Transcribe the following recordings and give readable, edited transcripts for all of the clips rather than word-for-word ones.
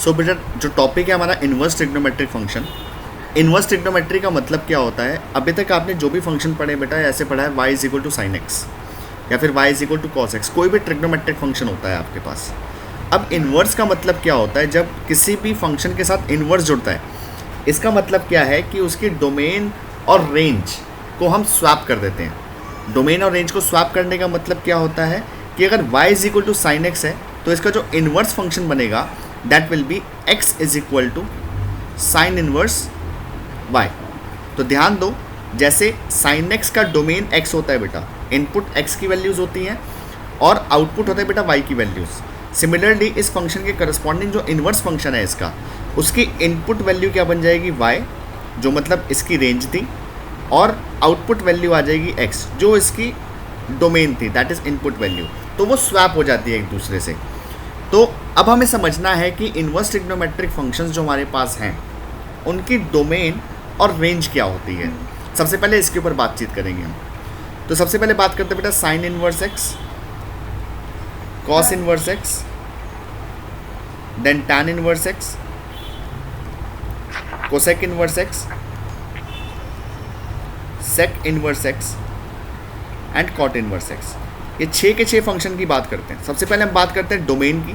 सो बेटा जो टॉपिक है हमारा inverse trigonometric function. Inverse trigonometry का मतलब क्या होता है? अभी तक आपने जो भी फंक्शन पढ़े बेटा ऐसे पढ़ा है y is equal to sine x या फिर y is equal to cos x, कोई भी ट्रिग्नोमेट्रिक फंक्शन होता है आपके पास। अब इन्वर्स का मतलब क्या होता है? जब किसी भी फंक्शन के साथ इन्वर्स जुड़ता है, इसका मतलब क्या है कि उसकी डोमेन और रेंज को हम स्वैप कर देते हैं। डोमेन और रेंज को स्वैप करने का मतलब क्या होता है कि अगर y is equal to sine x है तो इसका जो इन्वर्स फंक्शन बनेगा that will be x is equal to sine inverse y। तो ध्यान दो, जैसे साइन एक्स का डोमेन x होता है बेटा, इनपुट x की वैल्यूज़ होती हैं और आउटपुट होता है बेटा y की वैल्यूज़। सिमिलरली इस फंक्शन के करस्पॉन्डिंग जो इन्वर्स फंक्शन है इसका, उसकी इनपुट वैल्यू क्या बन जाएगी y, जो मतलब इसकी रेंज थी, और आउटपुट वैल्यू आ जाएगी x, जो इसकी डोमेन थी, दैट इज़ इनपुट वैल्यू। तो वो स्वैप हो जाती है एक दूसरे से। तो अब हमें समझना है कि इन्वर्स ट्रिग्नोमेट्रिक फंक्शंस जो हमारे पास हैं उनकी डोमेन और रेंज क्या होती है। सबसे पहले इसके ऊपर बातचीत करेंगे हम। तो सबसे पहले बात करते हैं बेटा sine inverse x, cos inverse x, then tan inverse x, cosec inverse x, sec inverse x and cot inverse x. ये 6 के 6 फंक्शन की बात करते हैं। सबसे पहले हम बात करते हैं डोमेन की।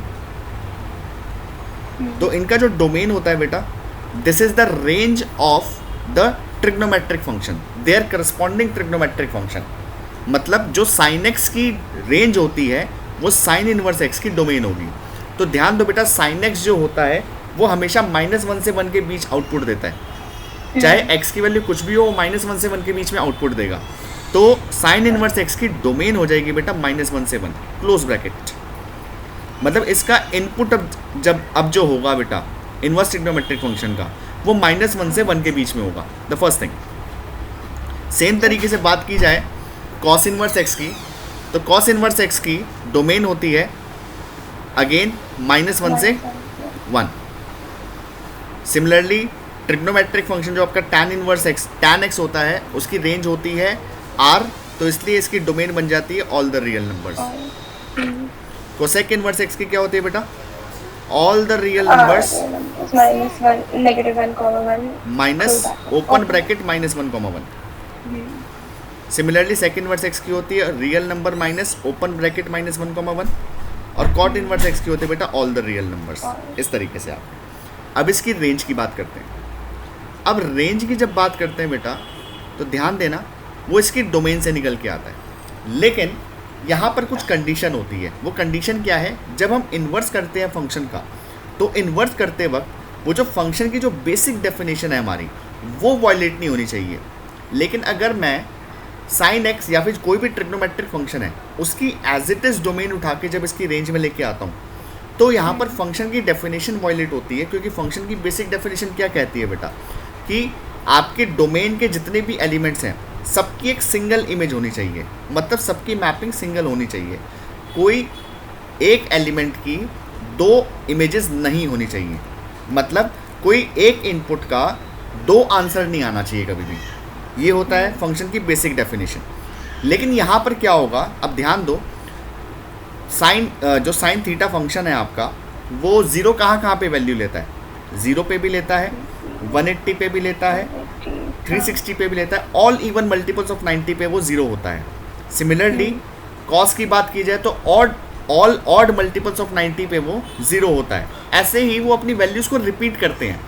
तो इनका जो डोमेन होता है बेटा, this is the range of the trigonometric function, their corresponding trigonometric function. मतलब जो साइन एक्स की रेंज होती है वो साइन इनवर्स एक्स की डोमेन होगी। तो ध्यान दो बेटा, साइन एक्स जो होता है वो हमेशा -1 से 1 के बीच आउटपुट देता है। चाहे एक्स की वैल्यू कुछ भी हो, -1 से 1 के बीच में आउटपुट देगा। तो साइन इनवर्स एक्स की डोमेन हो जाएगी बेटा -1 से 1, क्लोज ब्रैकेट। मतलब इसका इनपुट अब जो होगा बेटा इनवर्स ट्रिग्नोमेट्रिक फंक्शन का, वो -1 से 1 के बीच में होगा, द फर्स्ट थिंग। सेम तरीके से बात की जाए कॉस इनवर्स एक्स की, तो कॉस इनवर्स एक्स की डोमेन होती है अगेन -1 से 1। सिमिलरली ट्रिग्नोमेट्रिक फंक्शन जो आपका tan inverse x, tan x होता है, उसकी रेंज होती है r, तो इसलिए इसकी डोमेन बन जाती है all the real numbers. Cosec inverse x की क्या होती है बेटा? All the real numbers minus open bracket -1, -1। Similarly sec inverse x की होती है real number minus open bracket -1, और कॉट इनवर्स एक्स की होती है बेटा ऑल द रियल नंबर्स। इस तरीके से आप अब इसकी रेंज की बात करते हैं। अब रेंज की जब बात करते हैं बेटा, तो ध्यान देना वो इसकी डोमेन से निकल के आता है, लेकिन यहाँ पर कुछ कंडीशन होती है। वो कंडीशन क्या है? जब हम इन्वर्स करते हैं फंक्शन का, तो इन्वर्स करते वक्त वो जो फंक्शन की जो बेसिक डेफिनेशन है हमारी, वो वायलेट नहीं होनी चाहिए। लेकिन अगर मैं साइन एक्स या फिर कोई भी ट्रिग्नोमेट्रिक फंक्शन है उसकी एज इट इज़ डोमेन उठा के जब इसकी रेंज में लेके आता हूँ, तो यहाँ पर फंक्शन की डेफिनेशन वायलेट होती है। क्योंकि फंक्शन की बेसिक डेफिनेशन क्या कहती है बेटा कि आपके डोमेन के जितने भी एलिमेंट्स हैं सबकी एक सिंगल इमेज होनी चाहिए, मतलब सबकी मैपिंग सिंगल होनी चाहिए। कोई एक एलिमेंट की 2 इमेजेस नहीं होनी चाहिए, मतलब कोई एक इनपुट का 2 आंसर नहीं आना चाहिए कभी भी। ये होता है फंक्शन की बेसिक डेफिनेशन। लेकिन यहाँ पर क्या होगा, अब ध्यान दो, जो साइन थीटा फंक्शन है आपका, वो 0 कहाँ पे वैल्यू लेता है? 0 पे भी लेता है, 180 पे भी लेता है, 360 पे भी लेता है, ऑल इवन मल्टीपल्स ऑफ 90 पे वो 0 होता है। सिमिलरली कॉस की बात की जाए तो ऑल ऑड मल्टीपल्स ऑफ 90 पे वो 0 होता है। ऐसे ही वो अपनी वैल्यूज़ को रिपीट करते हैं।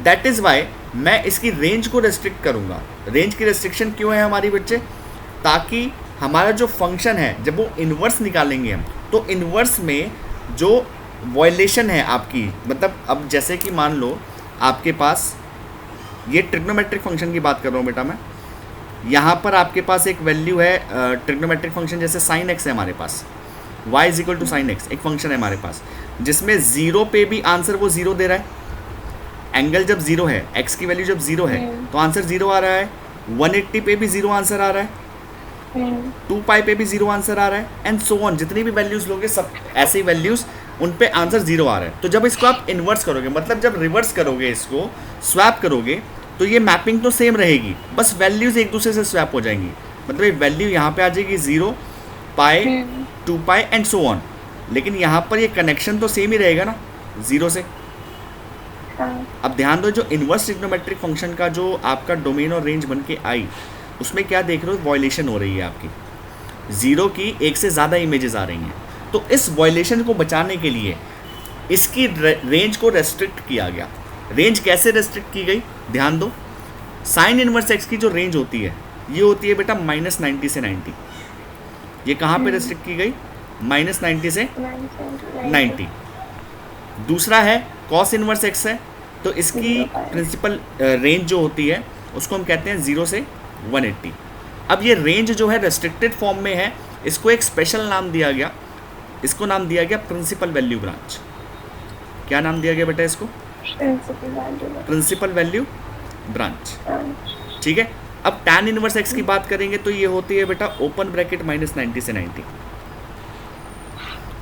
दैट इज़ वाई मैं इसकी रेंज को रेस्ट्रिक्ट करूँगा। रेंज की रेस्ट्रिक्शन क्यों है हमारी बच्चे? ताकि हमारा जो फंक्शन है जब वो इन्वर्स निकालेंगे हम, तो इन्वर्स में जो वायलेशन है आपकी, मतलब अब जैसे कि मान लो आपके पास ये ट्रिग्नोमेट्रिक फंक्शन की बात कर रहा हूँ बेटा मैं, यहाँ पर आपके पास एक वैल्यू है ट्रिग्नोमेट्रिक फंक्शन जैसे साइन एक्स है हमारे पास, y is equal to sine x एक फंक्शन है हमारे पास, जिसमें 0 पे भी आंसर वो 0 दे रहा है। एंगल जब 0 है, x की वैल्यू जब 0 है तो आंसर 0 आ रहा है। 180 पे भी 0 आंसर आ रहा है, 2 पाई पे भी 0 आंसर आ रहा है, एंड सो ऑन। जितनी भी वैल्यूज़ लोगे सब ऐसी वैल्यूज़ उन पे आंसर 0 आ रहा है। तो जब इसको आप इन्वर्स करोगे, मतलब जब रिवर्स करोगे, इसको स्वैप करोगे, तो ये मैपिंग तो सेम रहेगी, बस वैल्यूज़ एक दूसरे से स्वैप हो जाएंगी। मतलब ये वैल्यू यहाँ पे आ जाएगी 0, पाई, 2 पाई एंड सो ऑन। लेकिन यहाँ पर ये कनेक्शन तो सेम ही रहेगा ना 0 से। हाँ। अब ध्यान दो, जो इन्वर्स ट्रिग्नोमेट्रिक फंक्शन का जो आपका डोमेन और रेंज बन के आई, उसमें क्या देख रहे हो, वॉयलेशन हो रही है आपकी, ज़ीरो की एक से ज़्यादा इमेजेस आ रही हैं। तो इस वॉयलेशन को बचाने के लिए इसकी रेंज को रेस्ट्रिक्ट किया गया। रेंज कैसे रेस्ट्रिक्ट की गई, ध्यान दो, साइन इनवर्स एक्स की जो रेंज होती है ये होती है बेटा -90 से 90। ये कहाँ पे रेस्ट्रिक्ट की गई, -90 से 90। दूसरा है कॉस इनवर्स एक्स है, तो इसकी प्रिंसिपल रेंज जो होती है उसको हम कहते हैं 0 से 180। अब ये रेंज जो है रेस्ट्रिक्टेड फॉर्म में है, इसको एक स्पेशल नाम दिया गया, इसको नाम दिया गया प्रिंसिपल वैल्यू ब्रांच। क्या नाम दिया गया बेटा इसको, प्रिंसिपल वैल्यू ब्रांच। ठीक है। अब tan इनवर्स एक्स की बात करेंगे तो ये होती है बेटा ओपन ब्रैकेट -90 से 90।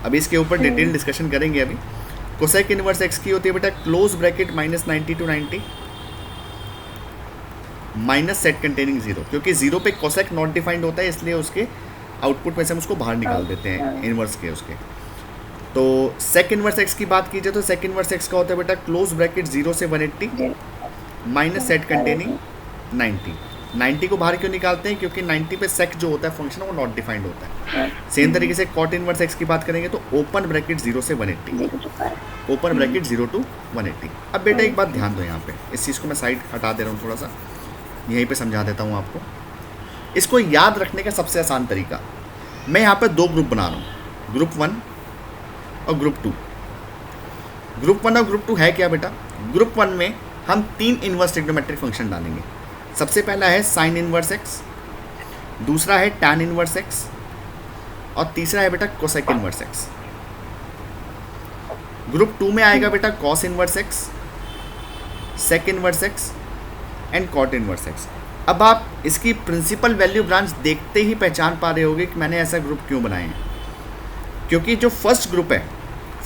अभी इसके ऊपर डिटेल डिस्कशन करेंगे। अभी कोसेक इनवर्स एक्स की होती है बेटा close bracket -90 to 90 minus set containing 0, क्योंकि 0 पे कोसेक नॉट डिफाइंड होता है, इसलिए उसके आउटपुट में से हम उसको बाहर निकाल देते हैं इनवर्स के उसके। तो सेक इनवर्स एक्स की बात कीजिए तो सेक इनवर्स एक्स का होता है बेटा क्लोज ब्रैकेट 0 से 180 माइनस सेट कंटेनिंग 90 को बाहर क्यों निकालते हैं, क्योंकि 90 पे सेक जो होता है फंक्शन वो नॉट डिफाइंड होता है। सेम तरीके से कॉट इनवर्स एक्स की बात करेंगे तो ओपन ब्रैकेट 0 से 180, ओपन ब्रैकेट 0 टू 180। अब बेटा एक बात ध्यान दो, यहाँ पे इस चीज़ को मैं साइड हटा दे रहा हूँ, थोड़ा सा यहीं पे समझा देता हूँ आपको। इसको याद रखने का सबसे आसान तरीका, मैं यहाँ पे दो ग्रुप बना रहा हूँ, ग्रुप 1 और ग्रुप 2। ग्रुप 1 और ग्रुप 2 है क्या बेटा, ग्रुप 1 में हम 3 इनवर्स ट्रिग्नोमेट्रिक फंक्शन डालेंगे। सबसे पहला है साइन इनवर्स एक्स, दूसरा है टैन इनवर्स एक्स, और तीसरा है बेटा कोसेक इनवर्स एक्स। ग्रुप 2 में आएगा बेटा cos inverse x, sec inverse x and cot inverse x. अब आप इसकी प्रिंसिपल वैल्यू ब्रांच देखते ही पहचान पा रहे होगे कि मैंने ऐसा ग्रुप क्यों बनाए हैं, क्योंकि जो फर्स्ट ग्रुप है,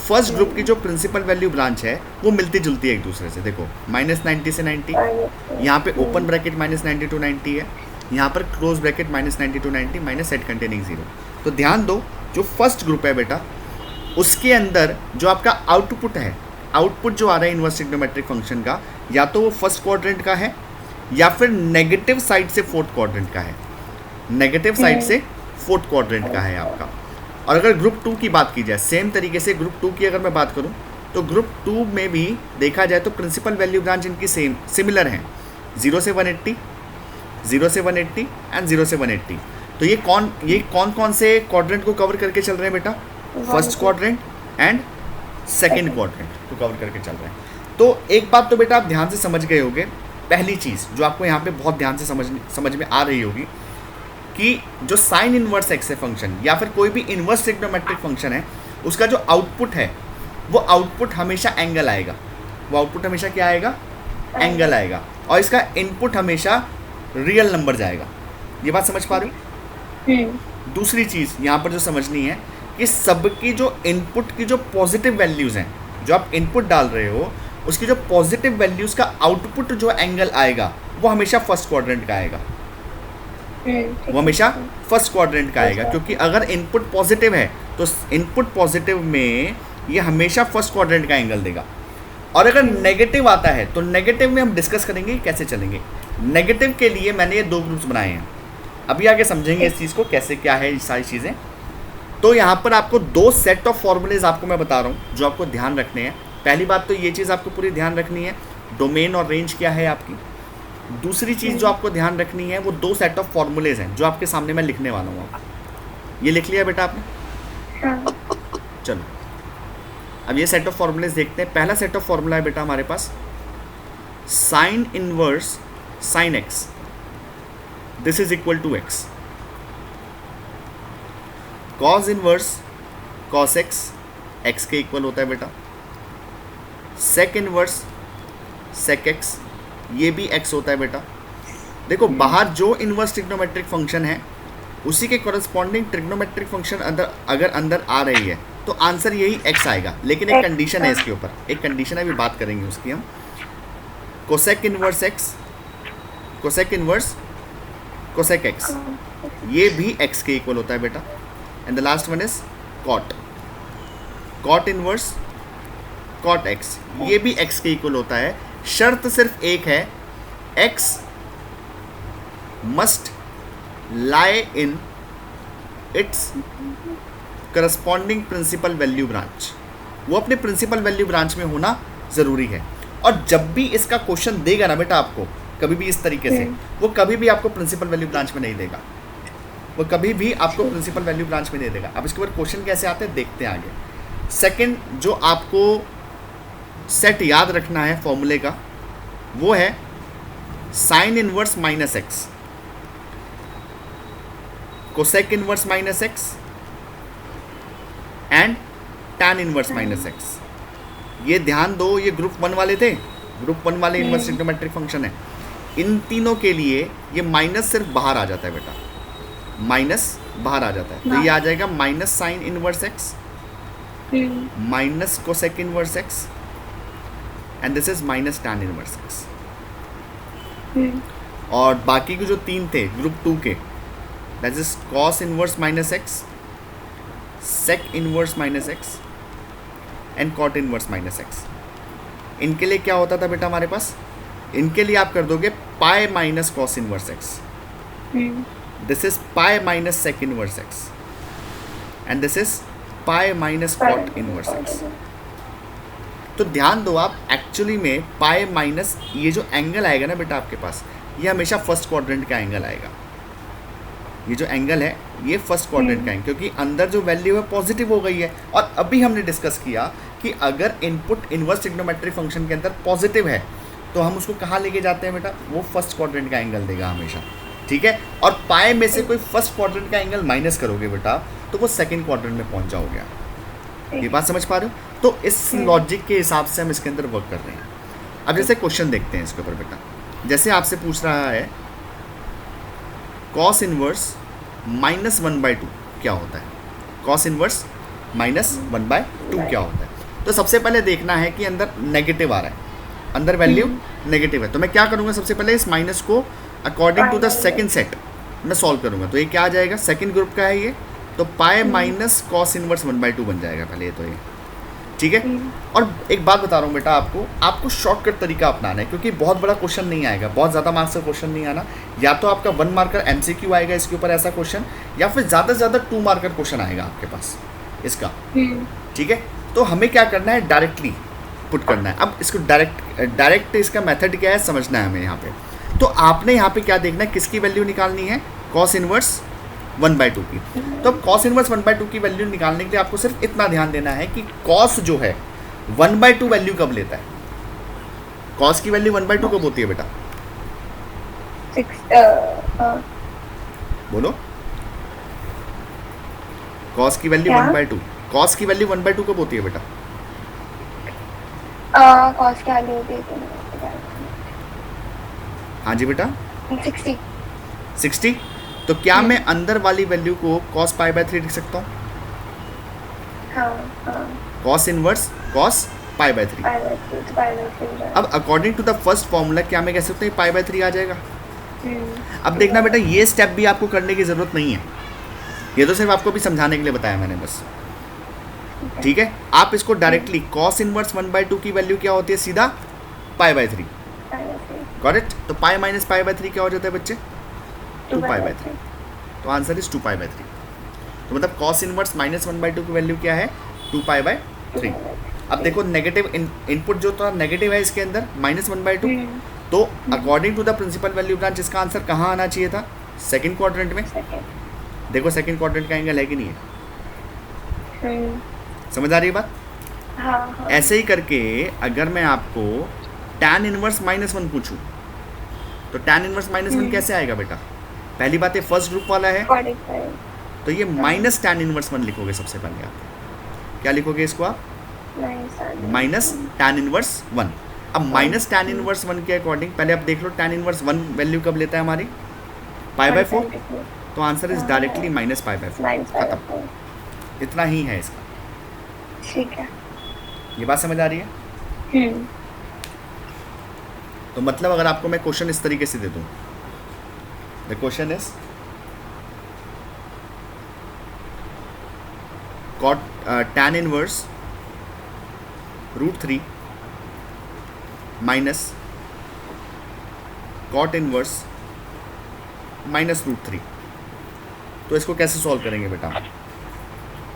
फर्स्ट ग्रुप की जो प्रिंसिपल वैल्यू ब्रांच है वो मिलती जुलती है एक दूसरे से। देखो -90 से 90, यहाँ पे ओपन ब्रैकेट -90 टू 90 है, यहाँ पर close bracket -90 to 90 minus set containing 0। तो ध्यान दो, जो फर्स्ट ग्रुप है बेटा उसके अंदर जो आपका आउटपुट है, आउटपुट जो आ रहा है इनवर्स ट्रिग्नोमेट्रिक फंक्शन का, या तो वो फर्स्ट क्वाड्रेंट का है या फिर नेगेटिव साइड से फोर्थ क्वाड्रेंट का है, नेगेटिव साइड से फोर्थ क्वाड्रेंट का है आपका। और अगर ग्रुप 2 की बात की जाए, सेम तरीके से ग्रुप 2 की अगर मैं बात करूं तो ग्रुप 2 में भी देखा जाए तो प्रिंसिपल वैल्यू ब्रांच इनकी सिमिलर हैं, 0 से 180, 0 से 180 एंड 0 से 180। तो ये कौन कौन से क्वाड्रेंट को कवर करके चल रहे हैं बेटा, first quadrant and second quadrant को कवर करके चल रहे हैं। तो एक बात तो बेटा आप ध्यान से समझ गए होंगे, पहली चीज़ जो आपको यहाँ पे बहुत ध्यान से समझ में आ रही होगी कि जो साइन इनवर्स एक्स है फंक्शन, या फिर कोई भी इनवर्स ट्रिग्नोमेट्रिक फंक्शन है, उसका जो आउटपुट है वो आउटपुट हमेशा एंगल आएगा, वो आउटपुट हमेशा क्या आएगा, एंगल आएगा, और इसका इनपुट हमेशा रियल नंबर जाएगा। ये बात समझ पा रहे हो। दूसरी चीज़ यहाँ पर जो समझनी है कि सबकी जो इनपुट की जो पॉजिटिव वैल्यूज़ हैं, जो आप इनपुट डाल रहे हो उसकी जो पॉजिटिव वैल्यूज़ का आउटपुट जो एंगल आएगा वो हमेशा फर्स्ट क्वाड्रेंट का आएगा, वो हमेशा फर्स्ट क्वाड्रेंट का आएगा, क्योंकि अगर इनपुट पॉजिटिव है तो इनपुट पॉजिटिव में ये हमेशा फर्स्ट क्वाड्रेंट का एंगल देगा। और अगर नेगेटिव आता है तो नेगेटिव में हम डिस्कस करेंगे कैसे चलेंगे। नेगेटिव के लिए मैंने ये 2 ग्रुप्स बनाए हैं, अभी आगे समझेंगे इस चीज़ को कैसे क्या है ये सारी चीज़ें। तो यहाँ पर आपको 2 सेट ऑफ फॉर्मूलेज आपको मैं बता रहा हूँ जो आपको ध्यान रखने हैं। पहली बात तो ये चीज़ आपको पूरी ध्यान रखनी है, डोमेन और रेंज क्या है आपकी। दूसरी चीज़ जो आपको ध्यान रखनी है वो 2 सेट ऑफ फॉर्मूलेज हैं जो आपके सामने मैं लिखने वाला हूँ। ये लिख लिया बेटा आपने? चलो अब ये सेट ऑफ फॉर्मूलेज देखते हैं। पहला सेट ऑफ फॉर्मूला है बेटा हमारे पास sine inverse sine x, this is equal to x. Cos inverse cos x, x के इक्वल होता है बेटा। सेक इनवर्स सेक एक्स, ये भी एक्स होता है बेटा। देखो बाहर जो इनवर्स ट्रिग्नोमेट्रिक फंक्शन है उसी के कॉरस्पॉन्डिंग ट्रिग्नोमेट्रिक फंक्शन अगर अंदर आ रही है तो आंसर यही एक्स आएगा, लेकिन एक कंडीशन है इसके ऊपर, एक कंडीशन है, अभी बात करेंगे उसकी हम। Cosec inverse x, cosec inverse cosec x, ये भी एक्स के इक्वल होता है बेटा। And the last one is cot, cot inverse cot x, ये भी एक्स के इक्वल होता है। शर्त सिर्फ एक है, x must lie in its corresponding principal value branch, वो अपने प्रिंसिपल वैल्यू ब्रांच में होना ज़रूरी है। और जब भी इसका क्वेश्चन देगा ना बेटा आपको कभी भी इस तरीके से, वो कभी भी आपको प्रिंसिपल वैल्यू ब्रांच में नहीं देगा, वो कभी भी आपको प्रिंसिपल वैल्यू ब्रांच में नहीं देगा। अब इसके ऊपर क्वेश्चन कैसे आते हैं देखते हैं आगे। सेकंड जो आपको सेट याद रखना है फॉर्मूले का, वो है sine inverse minus x, cosec inverse minus x and tan inverse minus x. ये ध्यान दो, ये ग्रुप 1 वाले थे, ग्रुप 1 वाले इनवर्स ट्रिग्नोमेट्रिक फंक्शन है। इन तीनों के लिए ये माइनस सिर्फ बाहर आ जाता है बेटा, माइनस बाहर आ जाता है, तो ये आ जाएगा minus sine inverse x minus cosec inverse x and this is minus tan inverse x. और बाकी के जो तीन थे ग्रुप 2 के, that is cos inverse minus x, sec inverse minus x and cot inverse minus x. इनके लिए क्या होता था बेटा हमारे पास, इनके लिए आप कर दोगे pi minus cos inverse x, this is pi minus sec inverse x and this is pi minus cot inverse x. तो ध्यान दो आप, एक्चुअली में पाई माइनस ये जो एंगल आएगा ना बेटा आपके पास, ये हमेशा फर्स्ट क्वाड्रेंट का एंगल आएगा। ये जो एंगल है ये फर्स्ट क्वाड्रेंट का है, क्योंकि अंदर जो वैल्यू है पॉजिटिव हो गई है। और अभी हमने डिस्कस किया कि अगर इनपुट इनवर्स ट्रिग्नोमेट्रिक फंक्शन के अंदर पॉजिटिव है तो हम उसको कहाँ लेके जाते हैं बेटा, वो फर्स्ट क्वाड्रेंट का एंगल देगा हमेशा, ठीक है। और पाए में से कोई फर्स्ट क्वाड्रेंट का एंगल माइनस करोगे बेटा तो वो सेकंड क्वाड्रेंट में पहुंच जाओगे। ये बात समझ पा रहे हो? तो इस लॉजिक के हिसाब से हम इसके अंदर वर्क कर रहे हैं। अब जैसे क्वेश्चन देखते हैं इसके ऊपर बेटा, जैसे आपसे पूछ रहा है कॉस इनवर्स माइनस 1/2 क्या होता है, कॉस इनवर्स माइनस 1/2 क्या होता है। तो सबसे पहले देखना है कि अंदर नेगेटिव आ रहा है, अंदर वैल्यू नेगेटिव है, तो मैं क्या करूँगा, सबसे पहले इस माइनस को according to the second set मैं सॉल्व करूँगा। तो ये क्या आ जाएगा, सेकंड ग्रुप का है ये, तो पाई माइनस कॉस इनवर्स 1/2 बन जाएगा पहले ये, तो ये ठीक है। और एक बात बता रहा हूँ बेटा आपको शॉर्टकट तरीका अपनाना है, क्योंकि बहुत बड़ा क्वेश्चन नहीं आएगा, बहुत ज़्यादा मार्क्स का क्वेश्चन नहीं आना। या तो आपका 1 मार्कर MCQ आएगा इसके ऊपर ऐसा क्वेश्चन, या फिर ज़्यादा से ज़्यादा 2 मार्कर क्वेश्चन आएगा आपके पास इसका, ठीक है। तो हमें क्या करना है, डायरेक्टली पुट करना है। अब इसको डायरेक्ट इसका मेथड क्या है समझना है हमें यहाँ पे। तो आपने यहाँ पे क्या देखना है, किसकी वैल्यू निकालनी है, कॉस इनवर्स 1/2 की। तो कॉस इनवर्स 1/2 की वैल्यू निकालने के लिए आपको सिर्फ इतना ध्यान देना है कि कॉस जो है 1/2 वैल्यू कब लेता है, कॉस की वैल्यू 1/2 कब होती है बेटा, बोलो, कॉस की वैल्यू 1/2, कॉस की वैल्यू 1/2 कब होती है बेटा, कॉस की वैल्यू होती है, हाँ जी बेटा 60। तो क्या मैं अंदर वाली वैल्यू को cos π/3 लिख सकता हूँ, cos इनवर्स cos π/3। अब according to the first formula क्या मैं कह सकता हूँ π/3 आ जाएगा। अब देखना बेटा, ये स्टेप भी आपको करने की ज़रूरत नहीं है, ये तो सिर्फ आपको भी समझाने के लिए बताया मैंने बस, ठीक है। आप इसको डायरेक्टली cos इनवर्स 1/2 की वैल्यू क्या होती है, सीधा π/3, गॉट इट। तो पाई माइनस π/3 क्या हो जाता है बच्चे, 2π/3। तो आंसर इज 2π/3। तो मतलब cos इनवर्स माइनस 1/2 की वैल्यू क्या है, 2π/3। अब देखो नेगेटिव इनपुट जो था नेगेटिव है इसके अंदर माइनस 1/2, तो according to the principal value branch इसका आंसर कहाँ आना चाहिए था, सेकंड क्वाड्रेंट में। देखो सेकंड क्वाड्रेंट का एंगल है कि नहीं है, समझ आ रही है बात। हाँ। ऐसे ही करके अगर मैं आपको tan इनवर्स -1 पूछूं तो tan इनवर्स -1 कैसे आएगा बेटा, पहली बात है फर्स्ट ग्रुप वाला है, तो ये माइनस tan इनवर्स 1 लिखोगे। सबसे पहले आप क्या लिखोगे इसको, आप माइनस tan इनवर्स 1। अब माइनस tan इनवर्स 1 के अकॉर्डिंग पहले आप देख लो tan इनवर्स 1 वैल्यू कब लेता है हमारी, π/4। तो आंसर इज डायरेक्टली माइनस π/4, खत्म। इतना ही है इसका, ठीक है। ये बात समझ आ रही है। तो मतलब अगर आपको मैं क्वेश्चन इस तरीके से दे दूं, the question is tan inverse √3 minus cot inverse minus √3। तो इसको कैसे सॉल्व करेंगे बेटा?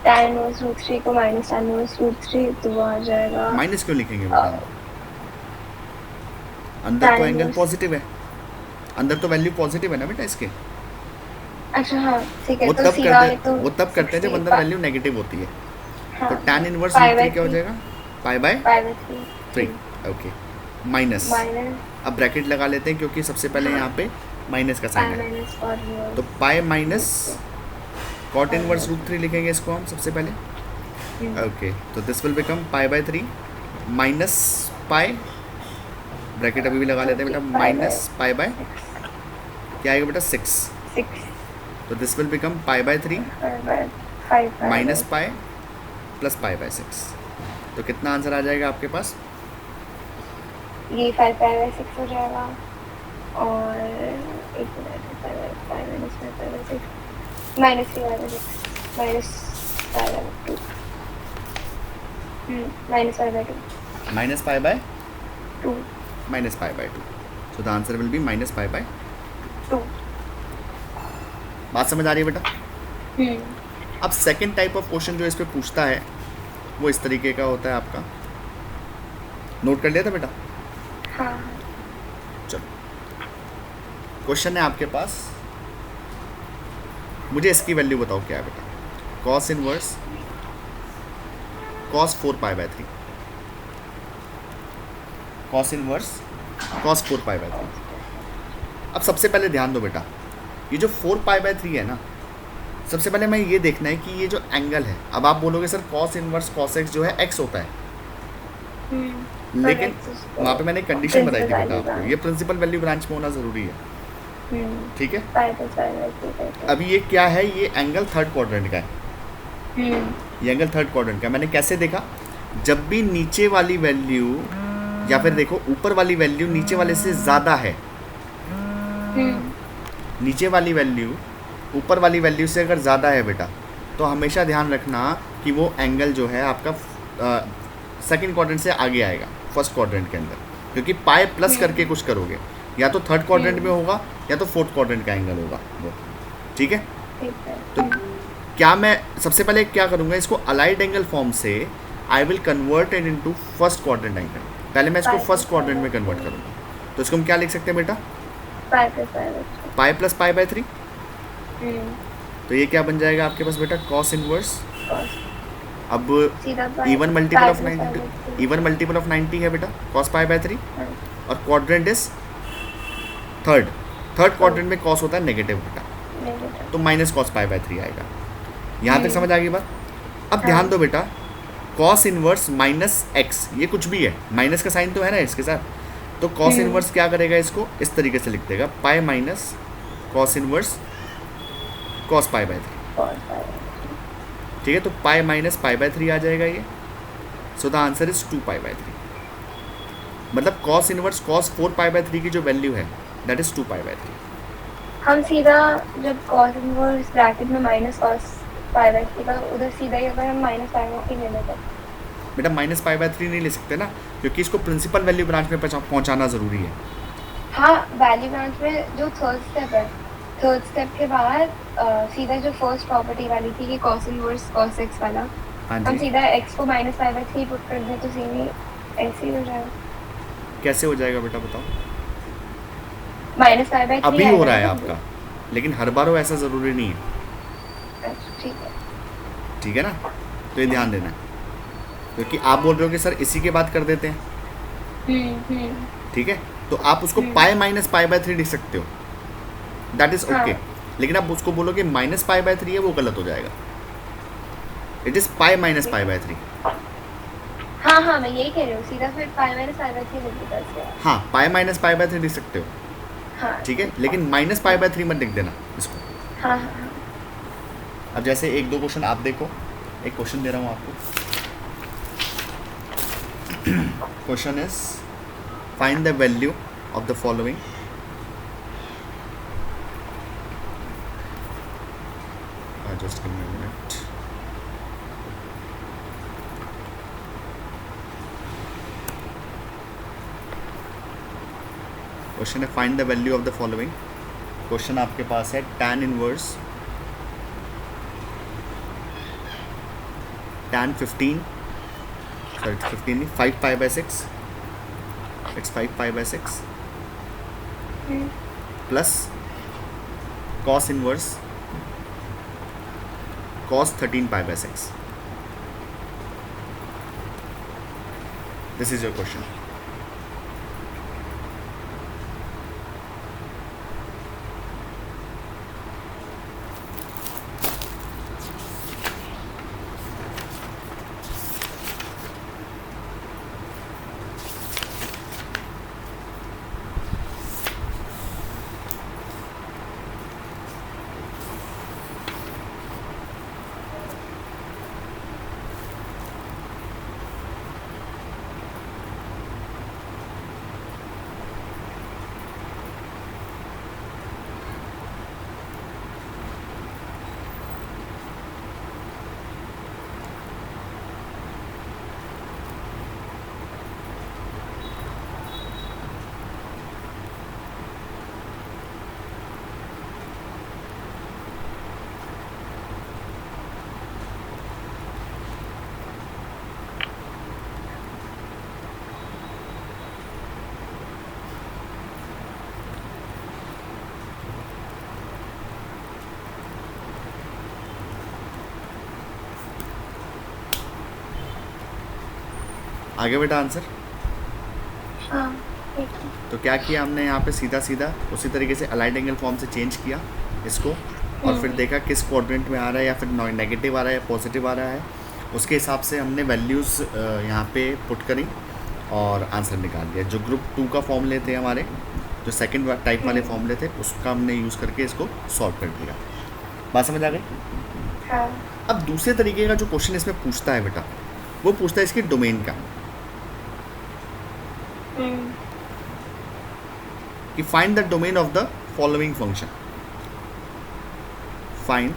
tan इनवर्स √3 को माइनस tan इनवर्स √3 तो वो आ जाएगा माइनस क्यों लिखेंगे बेटा? अंदर tan तो एंगल inverse- पॉजिटिव है, अंदर तो वैल्यू पॉजिटिव है ना बेटा इसके। अच्छा हाँ ठीक है। वो तो तब सीधा है करते तो वो तब करते हैं जब अंदर वैल्यू नेगेटिव होती है। हाँ, तो tan इनवर्स pi by √3 क्या हो 3, जाएगा? Pi by pi by 3 okay minus. Minus अब ब्रैकेट लगा लेते हैं क्योंकि सबसे पहले यहाँ पे माइनस का pi साइन है। माइनस और तो पाई माइनस कॉट इनवर्स √3 लिखेंगे इसको हम सबसे पहले। ओके तो this will become pi by 3 minus pi, bracket अभी भी लगा लेते हैं बेटा, माइनस पाई बाय क्या आएगा बेटा? 6। 6 तो this will become pi by 3 minus pi plus pi by 6। तो कितना आंसर आ जाएगा आपके पास? ये 5 pi by 6 हो जाएगा और एक minute 5 minus 5 by 6 minus 3 by 6 minus 5 by 2 minus 5 by 2 minus pi by 2 minus pi by 2। So the answer will B minus pi by 2 बात समझ आ रही है बेटा? अब सेकंड टाइप ऑफ क्वेश्चन जो इस पे पूछता है वो इस तरीके का होता है आपका। नोट कर लिया था बेटा? हाँ चलो क्वेश्चन है आपके पास, मुझे इसकी वैल्यू बताओ क्या है बेटा? Cos inverse cos 4 pi by 3, cos inverse cos 4 pi by 3। अब सबसे पहले ध्यान दो बेटा, ये जो 4 पाई बाय 3 है ना, सबसे पहले मैं ये देखना है कि ये जो एंगल है, अब आप बोलोगे sir cos inverse cos x जो है एक्स होता है, लेकिन वहाँ पे मैंने कंडीशन बताई थी बेटा आपको, ये प्रिंसिपल वैल्यू ब्रांच में होना ज़रूरी है। ठीक है, अभी ये क्या है? ये एंगल थर्ड क्वाड्रेंट का है। ये एंगल थर्ड क्वाड्रेंट का, मैंने कैसे देखा? जब भी नीचे वाली वैल्यू या फिर देखो ऊपर वाली वैल्यू नीचे वाले से ज़्यादा है, नीचे वाली वैल्यू ऊपर वाली वैल्यू से अगर ज़्यादा है बेटा, तो हमेशा ध्यान रखना कि वो एंगल जो है आपका सेकंड क्वाड्रेंट से आगे आएगा फर्स्ट क्वाड्रेंट के अंदर, क्योंकि पाई प्लस करके कुछ करोगे, या तो थर्ड क्वाड्रेंट में होगा या तो फोर्थ क्वाड्रेंट का एंगल होगा वो। ठीक है, तो क्या मैं सबसे पहले क्या करूँगा, इसको अलाइड एंगल फॉर्म से I will convert it into first quadrant angle. पहले मैं इसको फर्स्ट क्वाड्रेंट में कन्वर्ट करूँगा, तो इसको हम क्या लिख सकते हैं बेटा? Pi plus pi by 3। तो ये क्या बन जाएगा आपके पास बेटा? कॉस इनवर्स, अब even multiple of 90, even multiple of 90 है बेटा कॉस पाई बाय 3, और क्वाड्रेंट इज थर्ड क्वाड्रेंट में कॉस होता है नेगेटिव बेटा, तो माइनस कॉस पाई बाय 3 आएगा। यहाँ तक समझ आ गई बात? अब ध्यान दो बेटा, कॉस इनवर्स माइनस एक्स, ये कुछ भी है, माइनस का साइन तो है ना इसके साथ, तो कॉस इनवर्स क्या करेगा? इसको इस तरीके से लिख देगा, पाई minus cos inverse cos pi by 3। ठीक है, तो पाई माइनस पाई बाय 3 आ जाएगा ये। So the answer is 2 pi by 3। मतलब cos inverse cos 4 pi by 3 की जो वैल्यू है दैट इज 2 पाई बाय 3। हम सीधा जब cos इनवर्स ब्रैकेट में माइनस cos पाई बाय 3 का, उधर सीधा ही अगर हम माइनस पाई बाय 3 ले लेते बेटा माइनस पाई बाय 3 नहीं ले सकते ना, क्योंकि इसको प्रिंसिपल वैल्यू ब्रांच में पहुंचाना ज़रूरी है। हाँ, वैल्यू ब्रांच में जो थर्ड स्टेप है, थर्ड स्टेप के बाद सीधा जो फर्स्ट प्रॉपर्टी वाली थी कि cos इनवर्स cos x वाला, हाँ हम जी, सीधा x को माइनस पाई बाय 3 पुट कर दें तो सीधी ऐसे ही हो जाएगा। कैसे हो जाएगा बेटा बताओ? माइनस पाई बाय 3 अभी हो रहा है आपका, लेकिन हर बार हो ऐसा ज़रूरी नहीं है। ठीक है, ठीक है ना, तो ये ध्यान देना है, क्योंकि आप बोल रहे हो कि सर इसी के बाद कर देते हैं। ठीक है, तो आप उसको पाई माइनस पाई बाय 3 लिख सकते हो, दैट इज ओके। लेकिन आप उसको बोलोगे माइनस पाई बाय 3 है, वो गलत हो जाएगा। It is pi minus pi by 3। हाँ मैं यही कह रही हूँ, सीधा फिर पाई माइनस पाई बाय 3 लिख देता है। हाँ, पाई माइनस पाई बाय 3 लिख सकते हो, हाँ ठीक है, लेकिन माइनस पाई बाय 3 मत लिख देना इसको। हाँ। अब जैसे एक दो क्वेश्चन आप देखो, एक क्वेश्चन दे रहा हूँ आपको। Question is find the value of the following. Just give me a minute. Question है find the value of the following. Question आपके पास है tan इनवर्स tan 15 सॉरी 15 नहीं 5 pi by 6 it's 5 pi by 6 plus cos inverse cos 13 pi by 6। This is your question. आगे बेटा answer. हाँ ठीक है। तो क्या किया हमने यहाँ पे सीधा सीधा उसी तरीके से अलाइड एंगल फॉर्म से चेंज किया इसको, और फिर देखा किस क्वाड्रेंट में आ रहा है, या फिर नेगेटिव आ रहा है या पॉजिटिव आ रहा है, उसके हिसाब से हमने वैल्यूज़ यहाँ पे पुट करी और आंसर निकाल दिया। जो ग्रुप 2 का फॉर्मूले थे हमारे, जो सेकंड टाइप वाले फॉर्मूले थे, उसका हमने यूज़ करके इसको सॉल्व कर दिया। बात समझ आ गई? हाँ अब दूसरे तरीके का जो क्वेश्चन इसमें पूछता है बेटा, वो पूछता है इसकी डोमेन का, कि find the domain of the following function. Find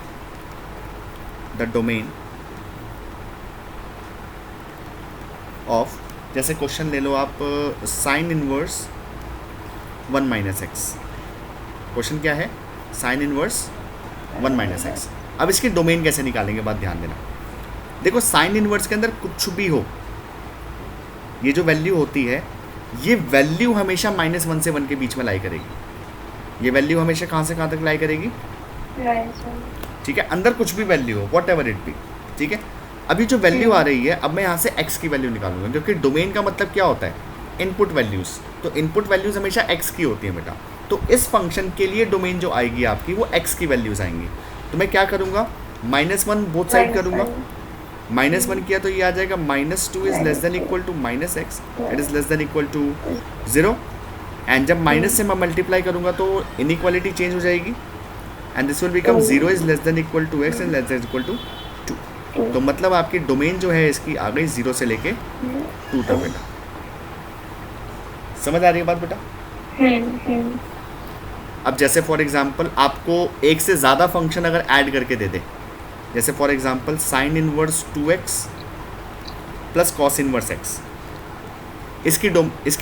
the domain of, जैसे क्वेश्चन ले लो आप, sign inverse 1 minus x. Question क्या है? Sine inverse 1 minus x. अब इसकी डोमेन कैसे निकालेंगे, बात ध्यान देना। देखो साइन इनवर्स के अंदर कुछ भी हो, ये जो वैल्यू होती है, ये वैल्यू हमेशा -1 से 1 के बीच में लाई करेगी। ये वैल्यू हमेशा कहाँ से कहाँ तक लाई करेगी? ठीक है, अंदर कुछ भी वैल्यू हो, वॉट एवर इट बी। ठीक है, अभी जो वैल्यू आ रही है, अब मैं यहाँ से x की वैल्यू निकालूंगा, क्योंकि डोमेन का मतलब क्या होता है? Input values. तो इनपुट वैल्यूज़ हमेशा x की होती है बेटा। तो इस फंक्शन के लिए डोमेन जो आएगी आपकी, वो x की वैल्यूज़ आएंगी। तो मैं क्या करूँगा? -1 बोथ साइड करूँगा। -1 किया तो ये आ जाएगा -2 is less than equal to -x, it is less than equal to 0। And जब माइनस से मैं मल्टीप्लाई करूँगा तो इनइक्वालिटी चेंज हो जाएगी, and this will become 0 is less than equal to x and less than equal to 2। तो मतलब आपकी डोमेन जो है इसकी आ गई 0 से लेके 2 तक बेटा। समझ आ रही है बात बेटा? अब जैसे फॉर एग्जांपल आपको एक से ज़्यादा फंक्शन अगर ऐड करके दे दे, जैसे for example sign inverse 2x plus cos inverse x, इसकी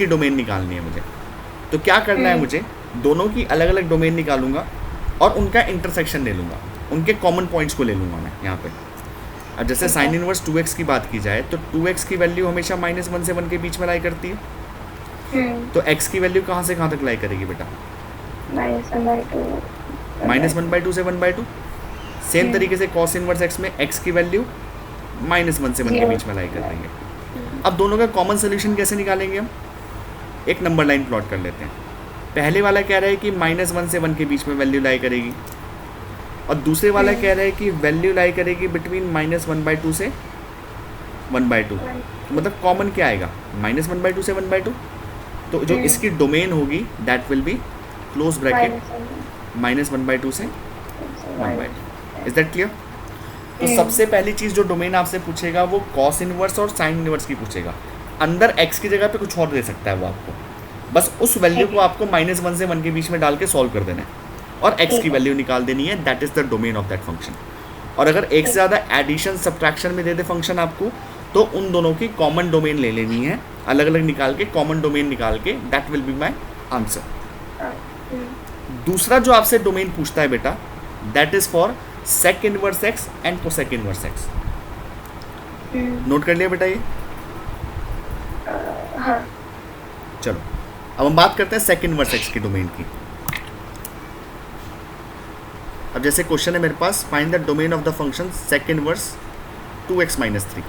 डोमेन निकालनी है मुझे। तो क्या करना है मुझे? दोनों की अलग अलग डोमेन निकालूंगा और उनका इंटरसेक्शन ले लूँगा, उनके कॉमन पॉइंट्स को ले लूँगा मैं यहाँ पे। अब जैसे साइन इनवर्स 2x की बात की जाए, तो 2x की वैल्यू हमेशा -1 से 1 के बीच में लाई करती है। तो x की वैल्यू कहाँ से कहाँ तक लाई करेगी बेटा? -1/2 से 1/2। सेम तरीके से cos इनवर्स x में x की वैल्यू -1 से 1 के बीच में लाई कर देंगे। अब दोनों का कॉमन सोल्यूशन कैसे निकालेंगे हम? एक नंबर लाइन प्लॉट कर लेते हैं। पहले वाला कह रहा है कि -1 से 1 के बीच में वैल्यू लाई करेगी, और दूसरे वाला कह रहा है कि वैल्यू लाई करेगी बिटवीन -1/2 से 1/2। मतलब कॉमन क्या आएगा? -1/2 से 1/2। तो जो इसकी डोमेन होगी that will be close bracket -1/2 से 1/2। Is that clear? तो सबसे पहली चीज़ जो डोमेन आपसे पूछेगा वो कॉस इनवर्स और साइन इनवर्स की पूछेगा। अंदर x की जगह पे कुछ और दे सकता है वो आपको, बस उस वैल्यू को आपको -1 से 1 के बीच में डाल के सॉल्व कर देना है और x की वैल्यू निकाल देनी है। That is the domain of that function. और अगर एक से ज़्यादा एडिशन सब्ट्रैक्शन में दे दे फंक्शन आपको, तो उन दोनों की कॉमन डोमेन ले लेनी है, अलग अलग निकाल के कॉमन डोमेन निकाल के, that will be my answer. हाँ, दूसरा जो आपसे डोमेन पूछता है बेटा, that is for sec inverse x and cosec inverse x. Note कर लिया बेटा ये? हाँ, चलो अब हम बात करते हैं सेक इनवर्स एक्स की डोमेन की। अब जैसे क्वेश्चन है मेरे पास, find the domain of the function sec inverse 2x minus 3।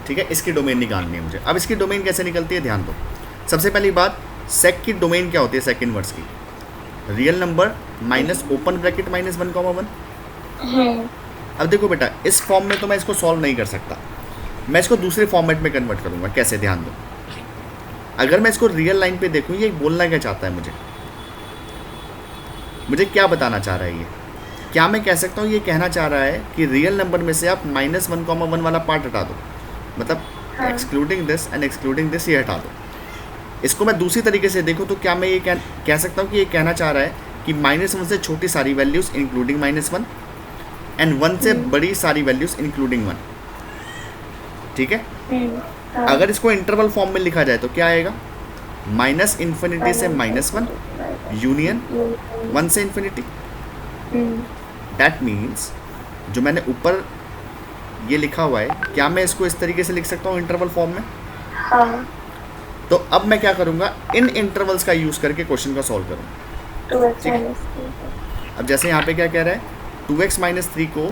ठीक है, इसकी डोमेन निकालनी है मुझे। अब इसकी डोमेन कैसे निकलती है ध्यान दो। सबसे पहली बात, सेक की डोमेन क्या होती है सेक इनवर्स की? Real number minus open bracket minus 1,1। अब देखो बेटा, इस फॉर्म में तो मैं इसको सॉल्व नहीं कर सकता, मैं इसको दूसरे फॉर्मेट में कन्वर्ट करूंगा। कैसे? ध्यान दो। अगर मैं इसको रियल लाइन पे देखूं, ये बोलना क्या चाहता है मुझे क्या बताना चाह रहा है ये? क्या मैं कह सकता हूँ ये कहना चाह रहा है कि रियल नंबर में से आप माइनस 1,1 वाला पार्ट हटा दो, मतलब excluding this and excluding this, ये हटा दो। इसको मैं दूसरी तरीके से देखूँ तो क्या मैं ये कह सकता हूँ कि ये कहना चाह रहा है कि -1 से छोटी सारी वैल्यूज़ इंक्लूडिंग -1 एंड 1 से बड़ी सारी वैल्यूज़ इंक्लूडिंग 1। ठीक है? अगर इसको इंटरवल फॉर्म में लिखा जाए तो क्या आएगा? माइनस इन्फिनिटी से -1 यूनियन 1 से इन्फिनिटी। दैट मीन्स जो मैंने ऊपर ये लिखा हुआ है, क्या मैं इसको इस तरीके से लिख सकता हूँ इंटरवल फॉर्म में? हाँ, तो अब मैं क्या करूँगा, इन इंटरवल्स का यूज़ करके क्वेश्चन का सॉल्व करूँगा। 2x ठीक है। minus 3। अब जैसे यहाँ पे क्या कह रहा है, 2x माइनस 3 को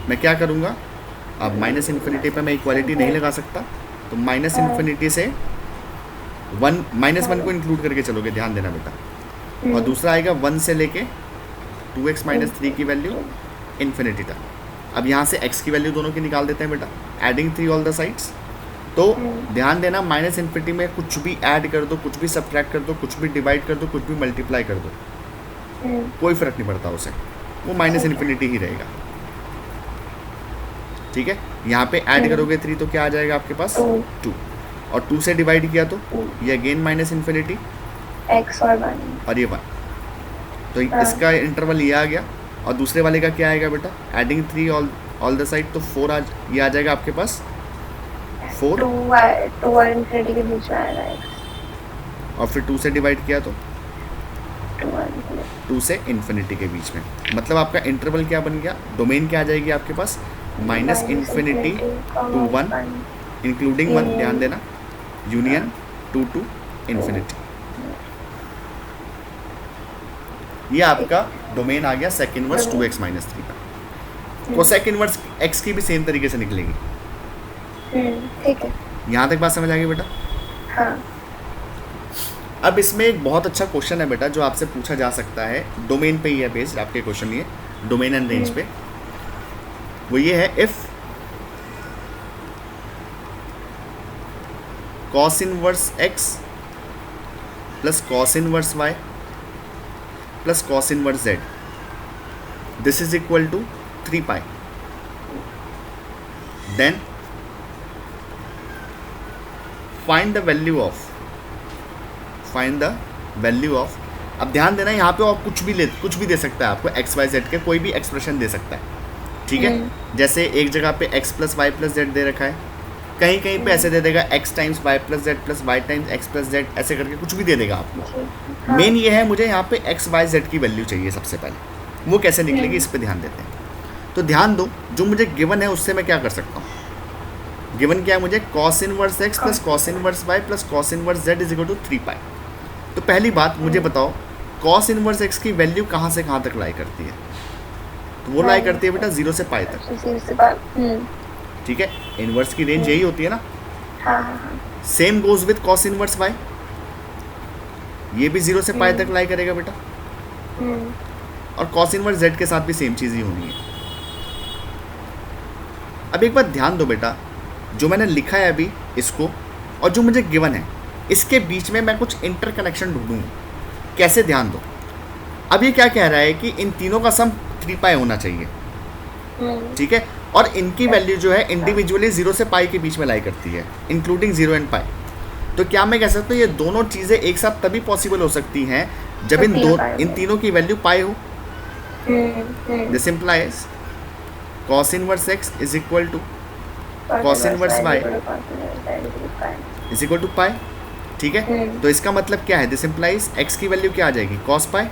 मैं क्या करूँगा, अब माइनस इन्फिनिटी पे मैं इक्वालिटी नहीं लगा सकता, तो माइनस इन्फिनिटी से -1 को इंक्लूड करके चलोगे, ध्यान देना बेटा। और दूसरा आएगा 1 से लेके 2x माइनस 3 की वैल्यू इन्फिनिटी तक। अब यहाँ से x की वैल्यू दोनों की निकाल देते हैं बेटा, एडिंग 3 ऑल द साइड्स। तो ध्यान देना, माइनस इन्फिनिटी में कुछ भी ऐड कर दो, कुछ भी सब्ट्रैक्ट कर दो, कुछ भी डिवाइड कर दो, कुछ भी मल्टीप्लाई कर दो, कोई फर्क नहीं पड़ता उसे, वो माइनस इन्फिनिटी ही रहेगा। ठीक है? यहाँ पे ऐड करोगे 3 तो क्या आ जाएगा आपके पास? 2, और 2 से डिवाइड किया तो ये अगेन माइनस इन्फिनिटी x और 1 और ये 1। तो इसका इंटरवल ये आ गया। और दूसरे वाले का क्या आएगा बेटा? एडिंग 3 ऑल द साइड, तो 4 ये आ जाएगा आपके पास 4, 2 और इन्फिनिटी के बीच में आएगा x, और फिर 2 से डिवाइड किया तो 2 और इन्फिनिटी। 2 से इन्फिनिटी के बीच में। मतलब आपका इंटरवल क्या बन गया? डोमेन क्या आ जाएगी आपके पास? माइनस इन्फिनिटी टू 1 इंक्लूडिंग 1, ध्यान देना, यूनियन 2 टू इन्फिनिटी। ये आपका डोमेन आ गया सेक इनवर्स 2x माइनस 3 का। कोसेक इनवर्स x की भी सेम तरीके से निकलेगी। ठीक है, यहाँ तक बात समझ आ गई बेटा? हाँ, अब इसमें एक बहुत अच्छा क्वेश्चन है बेटा जो आपसे पूछा जा सकता है, डोमेन पे ही है बेस्ड आपके क्वेश्चन, ये डोमेन एंड रेंज पे। वो ये है, if cos inverse x plus cos inverse y plus cos inverse z, this is equal to 3 pi, then find the value of, अब ध्यान देना यहाँ पे आप कुछ भी दे सकता है आपको, एक्स वाई जेड के कोई भी एक्सप्रेशन दे सकता है। ठीक है? जैसे एक जगह पे x plus y plus z दे रखा है, कहीं कहीं पे ऐसे दे देगा x times y plus z plus y times x plus z, ऐसे करके कुछ भी दे देगा आपको। मेन ये है, मुझे यहाँ पे x y z की वैल्यू चाहिए सबसे पहले। वो कैसे निकलेगी इस पे ध्यान देते हैं। तो ध्यान दो, जो मुझे गिवन है उससे मैं क्या कर सकता हूँ? गिवन क्या है मुझे? cos inverse x plus cos inverse y plus cos inverse z is equal to 3 pi. तो पहली बात मुझे बताओ, cos इनवर्स x की वैल्यू कहाँ से कहाँ तक लाई करती है? तो वो लाई करती है बेटा 0 से पाई तक। ठीक है? इनवर्स की रेंज यही होती है ना। Same goes with cos inverse y, ये भी 0 से पाई तक लाई करेगा बेटा, और cos इनवर्स z के साथ भी सेम चीज़ ही होनी है। अब एक बात ध्यान दो बेटा, जो मैंने लिखा है अभी इसको और जो मुझे गिवन है, इसके बीच में मैं कुछ इंटरकनेक्शन ढूंढूंगा। कैसे? ध्यान दो। अब ये क्या कह रहा है कि इन तीनों का सम 3 पाई होना चाहिए। ठीक है? और इनकी वैल्यू जो है इंडिविजुअली 0 से पाई के बीच में लाई करती है, इंक्लूडिंग 0 एंड पाई। तो क्या मैं कह सकता हूँ ये दोनों चीज़ें एक साथ तभी पॉसिबल हो सकती हैं जब इन तीनों की वैल्यू पाई हो। This implies cos inverse x is equal to cos inverse y is equal to pi. ठीक है, तो इसका मतलब क्या है, दिस इम्प्लाइज x की वैल्यू क्या आ जाएगी, cos pi,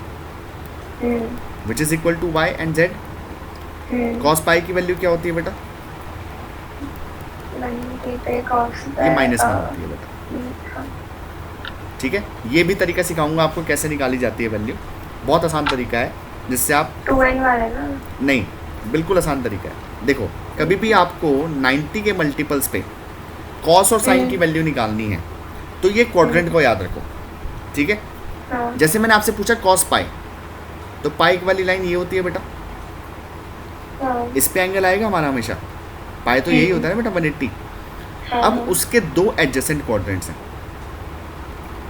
which is equal to y and z। Cos pi की वैल्यू क्या होती है बेटा, 90 पे cos ये -1 होती है बेटा। हाँ, ठीक है, ये भी तरीका सिखाऊंगा आपको कैसे निकाली जाती है वैल्यू, बहुत आसान तरीका है जिससे आप 2n वाला ना। नहीं, बिल्कुल आसान तरीका है। देखो, कभी भी आपको 90 के मल्टीपल्स पे कॉस और साइन की वैल्यू निकालनी है तो ये क्वाड्रेंट को याद रखो, ठीक है। हाँ, जैसे मैंने आपसे पूछा कॉस पाई, तो पाई वाली लाइन ये होती है बेटा, हाँ, इस पे एंगल आएगा हमारा हमेशा, पाई तो यही होता है ना बेटा 180। हाँ, अब उसके दो एडजेसेंट क्वाड्रेंट्स हैं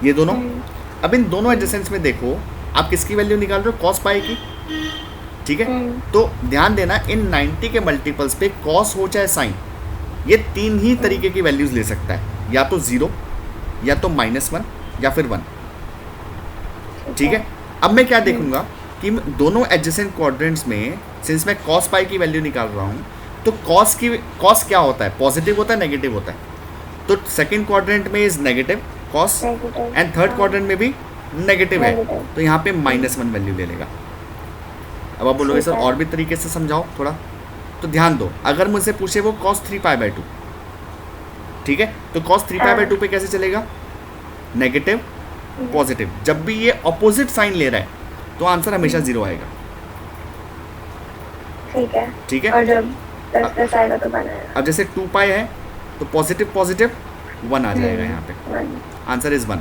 ये दोनों। अब इन दोनों एडजेसेंट्स में देखो आप किसकी वैल्यू निकाल रहे हो, कॉस पाई की, ठीक है। तो ध्यान देना, इन 90 के मल्टीपल्स पे कॉस हो चाहे साइन, ये तीन ही तरीके की वैल्यूज ले सकता है, या तो 0, या तो -1, या फिर 1, ठीक है। अब मैं क्या देखूंगा कि दोनों एडजेसेंट क्वाड्रेंट्स में सिंस मैं कॉस पाई की वैल्यू निकाल रहा हूँ, तो कॉस क्या होता है, पॉजिटिव होता है, नेगेटिव होता है। तो सेकंड क्वाड्रेंट में is negative cos and third quadrant में भी नेगेटिव है, तो यहाँ पे -1 वैल्यू ले लेगा। अब आप बोलोगे सर और भी तरीके से समझाओ थोड़ा, तो ध्यान दो, अगर मुझसे पूछे वो cos 3π/2, ठीक है, तो cos 3π/2 पे कैसे चलेगा, नेगेटिव पॉजिटिव, जब भी ये ऑपोजिट साइन ले रहा है तो आंसर हमेशा 0 आएगा, ठीक है, ठीक है। और जब प्लस आएगा तो बनाएगा। अब जैसे 2π है तो पॉजिटिव पॉजिटिव 1 आ जाएगा यहाँ पे, आंसर इज 1,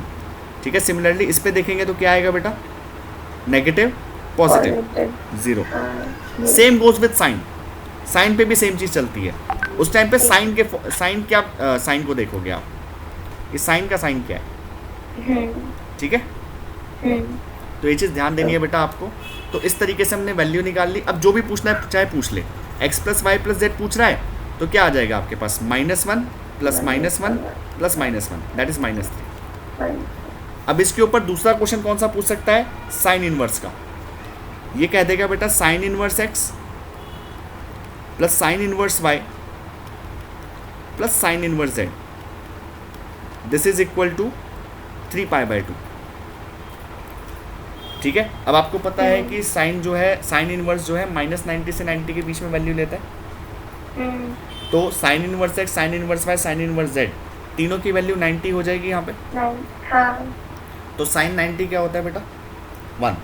ठीक है। सिमिलरली इस पे देखेंगे तो क्या आएगा बेटा, negative positive 0। Same goes with sine, sine पे भी सेम चीज़ चलती है। उस टाइम पे साइन क्या, साइन को देखोगे आप, इस साइन का साइन क्या है, ठीक है। तो ये चीज़ ध्यान देनी है बेटा आपको। तो इस तरीके से हमने वैल्यू निकाल ली। अब जो भी पूछना है चाहे पूछ ले, x + y + z पूछ रहा है तो क्या आ जाएगा आपके पास, -1 + -1 + -1, दैट इज -3। अब इसके ऊपर दूसरा क्वेश्चन कौन सा पूछ सकता है, साइन इनवर्स का। ये कह देगा बेटा sine inverse x + sine inverse y + sine inverse z, this is equal to 3π/2, ठीक है। अब आपको पता है कि साइन जो है, साइन इनवर्स जो है -90 से 90 के बीच में वैल्यू लेता है। तो sign inverse x, sine inverse y, sign inverse z, तीनों की वैल्यू 90 हो जाएगी यहाँ पे। हाँ, तो साइन 90 क्या होता है बेटा, 1।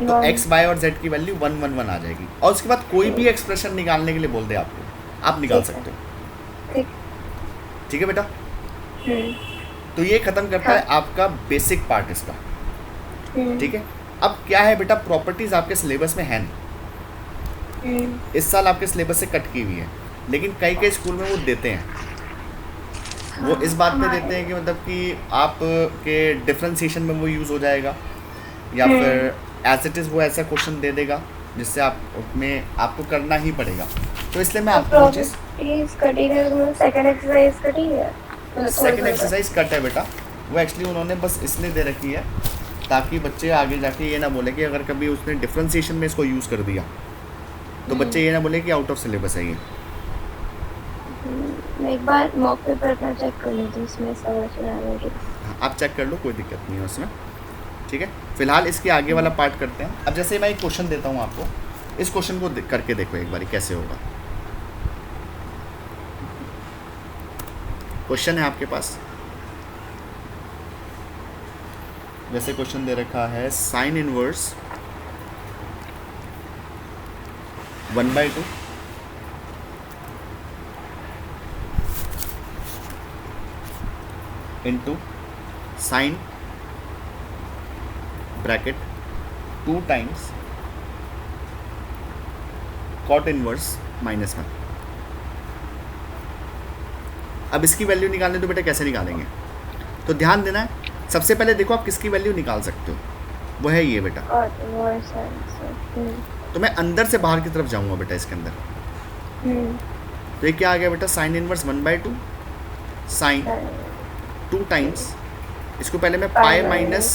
तो x, y और z की वैल्यू 1 1 1 आ जाएगी। और उसके बाद कोई भी एक्सप्रेशन निकालने के लिए बोल दे आपको, आप निकाल सकते हो, ठीक है बेटा। तो ये खत्म करता है आपका बेसिक पार्ट इसका, ठीक है। अब क्या है बेटा, प्रॉपर्टीज आपके सिलेबस में है नहीं, इस साल आपके सिलेबस से कट की हुई है, लेकिन कई कई स्कूल में वो देते हैं। वो इस बात पे देते हैं कि मतलब कि आप के डिफरेंशिएशन में वो यूज़ हो जाएगा, या फिर एज इट इज़ वो ऐसा क्वेश्चन दे देगा जिससे आप उसमें आपको करना ही पड़ेगा। तो इसलिए मैं आपको सेकंड एक्सरसाइज कट है बेटा, वो एक्चुअली उन्होंने बस इसलिए दे रखी है ताकि बच्चे आगे जाके ये ना बोले कि अगर कभी उसने डिफरेंशिएशन में इसको यूज़ कर दिया तो बच्चे ये ना बोले कि आउट ऑफ सिलेबस है ये। मैं एक बार मॉक पेपर अपना चेक कर लेती हूँ, उसमें सवाल आएंगे। आप चेक कर लो, कोई दिक्कत नहीं है उसमें, ठीक है। फिलहाल इसके आगे वाला पार्ट करते हैं। अब जैसे मैं एक क्वेश्चन देता हूँ आपको, इस क्वेश्चन को करके देखो एक बार कैसे होगा। क्वेश्चन है आपके पास, जैसे क्वेश्चन दे रखा है sine inverse 1/2 into sine bracket 2 times cot inverse -1। अब इसकी वैल्यू निकालने तो बेटा कैसे निकालेंगे, तो ध्यान देना है। सबसे पहले देखो आप किसकी वैल्यू निकाल सकते हो, वो है ये बेटा। तो मैं अंदर से बाहर की तरफ जाऊंगा बेटा इसके अंदर, तो ये क्या आ गया बेटा, साइन इनवर्स 1/2 साइन 2 टाइम्स, इसको पहले मैं पाई माइनस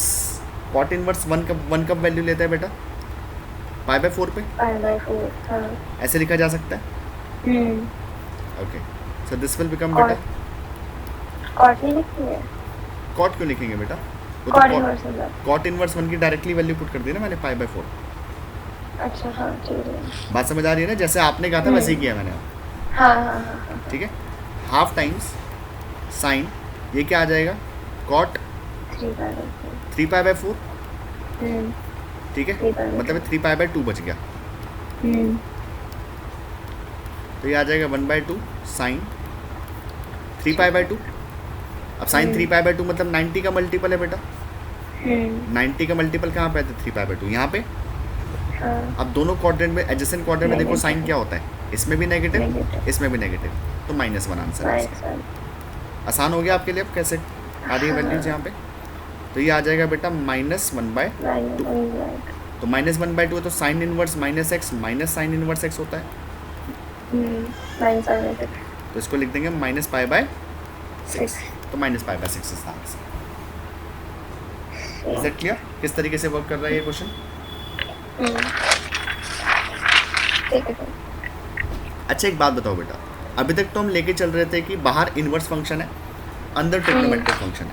कॉट इनवर्स 1 कब वैल्यू लेता है बेटा, π/4 पे, ऐसे लिखा जा सकता है। Okay, so this will become बेटा, कॉट नहीं लिखी है, कॉट क्यों लिखेंगे बेटा? वो कॉट तो इनवर्स मतलब। कॉट इनवर्स 1 की डायरेक्टली वैल्यू पुट कर दी ना मैंने, π/4। अच्छा हाँ ठीक है। बात समझ आ रही है ना? जैसे आपने कहा था वैसे ही किया मैंने। हाँ हाँ हाँ हाँ। ठीक है, हाफ टाइम्स साइन, ये क्या आ जाएगा? कॉट 3π/4। ठीक है, 3π/2। मतलब 3π/2 बच गया, तो ये आ जाएगा 1/2 साइन 3π/2। अब साइन 3π/2 मतलब 90 का मल्टीपल है बेटा। 90 का मल्टीपल कहाँ पे है? 3π/2 यहाँ पे। अब दोनों क्वाड्रेंट में, एडजेसेंट क्वाड्रेंट में देखो साइन क्या होता है, इसमें भी नेगेटिव, इसमें भी नेगेटिव, तो -1 आंसर है। आसान हो गया आपके लिए। अब कैसे आ रही है वैल्यूज यहाँ पे? तो ये आ जाएगा बेटा -1/2। तो -1/2 है तो sign inverse -x minus sine inverse x होता है, तो इसको लिख देंगे -π/6। तो -π/6 is the answer. Is that clear किस तरीके से वर्क कर रहा है ये क्वेश्चन? अच्छा एक बात बताओ बेटा, अभी तक तो हम लेके चल रहे थे कि बाहर इनवर्स फंक्शन है, अंदर ट्रिग्नोमेट्रिक फंक्शन है।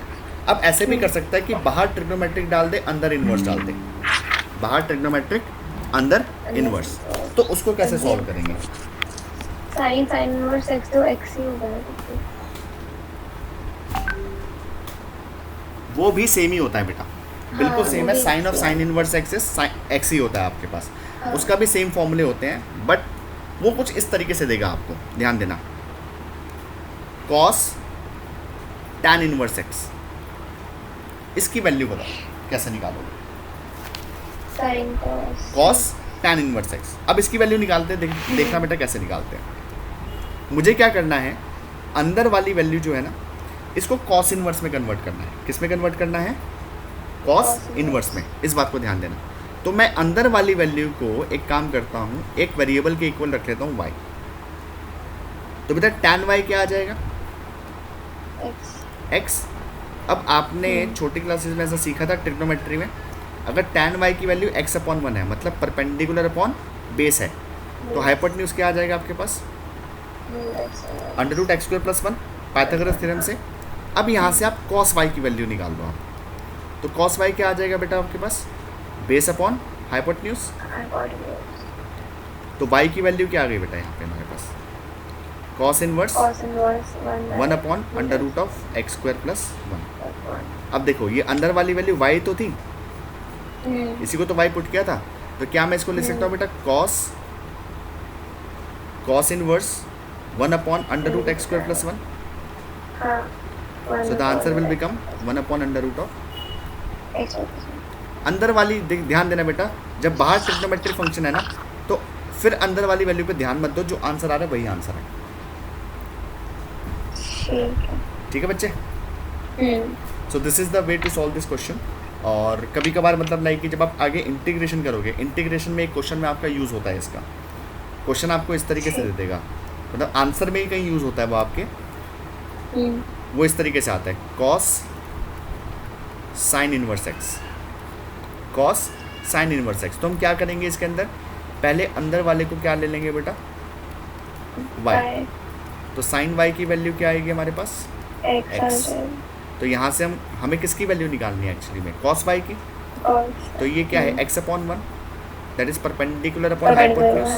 अब ऐसे भी कर सकता है कि बाहर ट्रिग्नोमेट्रिक डाल दे, अंदर इनवर्स डाल दे। बाहर ट्रिग्नोमेट्रिक, अंदर इनवर्स, तो उसको कैसे सॉल्व करेंगे? साइन इनवर्स x तो x ही होगा। वो भी सेम ही होता है बेटा, बिल्कुल हाँ, सेम वो है। भी sine of x sine inverse x ही होता है आपके पास। हाँ। उसका भी सेम फॉर्मूले होते हैं, बट वो कुछ इस तरीके से देगा आपको, ध्यान देना। कॉस tan इनवर्स x, इसकी वैल्यू बताओ कैसे निकालोगे? Sine cos tan inverse x। अब इसकी वैल्यू निकालते हैं, देखना बेटा कैसे निकालते हैं। मुझे क्या करना है, अंदर वाली वैल्यू जो है ना, इसको कॉस इनवर्स में कन्वर्ट करना है। किस में कन्वर्ट करना है? कॉस इनवर्स में। इस बात को ध्यान देना। तो मैं अंदर वाली वैल्यू को एक काम करता हूँ, एक वेरिएबल के इक्वल रख लेता हूँ y। तो बेटा tan y क्या आ जाएगा? x। अब आपने छोटी क्लासेस में ऐसा सीखा था ट्रिग्नोमेट्री में, अगर tan y की वैल्यू x/1 है, मतलब परपेंडिकुलर अपॉन बेस है, तो हाइपोटेन्यूज क्या आ जाएगा आपके पास? √x² + 1 पाइथागोरस थ्योरम से। अब यहाँ से आप cos y की वैल्यू निकाल दो आप, तो cos y क्या आ जाएगा बेटा आपके पास? Base upon hypotenuse. तो y की वैल्यू क्या आ गई बेटा यहाँ पे हमारे पास? cos inverse 1/√x² + 1। अब देखो ये अंदर वाली वैल्यू y तो थी, इसी को तो y पुट किया था, तो क्या मैं इसको लिख सकता हूँ बेटा? cos inverse 1/√x² + 1। So the answer will become 1/√x। अंदर वाली ध्यान देना बेटा, जब बाहर ट्रिग्नोमेट्रिक फंक्शन है ना, तो फिर अंदर वाली वैल्यू पे ध्यान मत दो, जो आंसर आ रहा है वही आंसर है। ठीक है बच्चे? So this is the way to solve this question. और कभी कभार मतलब लाइक कि जब आप आगे इंटीग्रेशन करोगे, इंटीग्रेशन में एक क्वेश्चन में आपका यूज़ होता है, इसका क्वेश्चन आपको इस तरीके से दे देगा, मतलब आंसर में ही कहीं यूज़ होता है वो आपके, वो इस तरीके से आता है, cos sin inverse x। cos sin inverse x। तो हम क्या करेंगे इसके अंदर, पहले अंदर वाले को क्या ले लेंगे बेटा? y। तो sin y की वैल्यू क्या आएगी हमारे पास? x। तो यहाँ से हमें किसकी वैल्यू निकालनी है एक्चुअली में? cos y की। तो ये क्या है? x/1 that is perpendicular upon hypotenuse,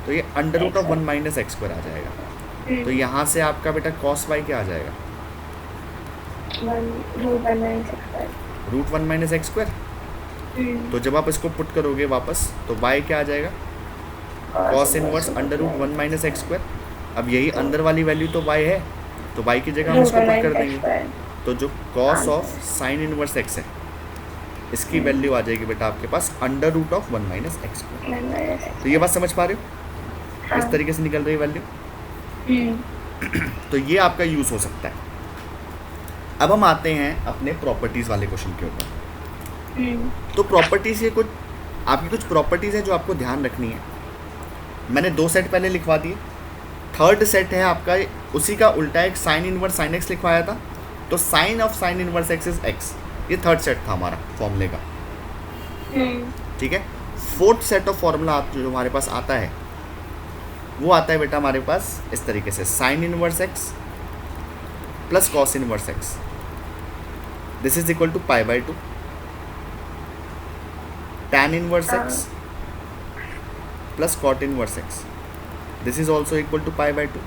तो ये √1 - x² आ जाएगा। तो यहाँ से आपका बेटा cos y क्या आ जाएगा? √1 - x²। तो जब आप इसको पुट करोगे वापस, तो y क्या आ जाएगा? cos inverse √1 - x²। अब यही अंदर वाली वैल्यू तो y है, तो y की जगह हम इसको पुट कर देंगे, तो जो cos of sin inverse x है, इसकी वैल्यू आ जाएगी बेटा आपके पास √1 - x²। तो ये बात समझ पा रहे हो? इस तरीके से निकल रही है वैल्यू। तो ये आपका यूज़ हो सकता है। अब हम आते हैं अपने प्रॉपर्टीज़ वाले क्वेश्चन के ऊपर। तो प्रॉपर्टीज़ ये कुछ आपकी कुछ प्रॉपर्टीज़ है जो आपको ध्यान रखनी है। मैंने 2 सेट पहले लिखवा दिए, थर्ड सेट है आपका उसी का उल्टा, एक साइन इनवर्स साइन एक्स लिखवाया था, तो sine of sine inverse x is x. ये थर्ड सेट था हमारा फॉर्मूले का। ठीक है, फोर्थ सेट ऑफ फॉर्मूला जो हमारे पास आता है वो आता है बेटा हमारे पास इस तरीके से, sine inverse x plus cos inverse x. This is equal to pi by 2. tan inverse x plus cot inverse x, this is also equal to pi by 2.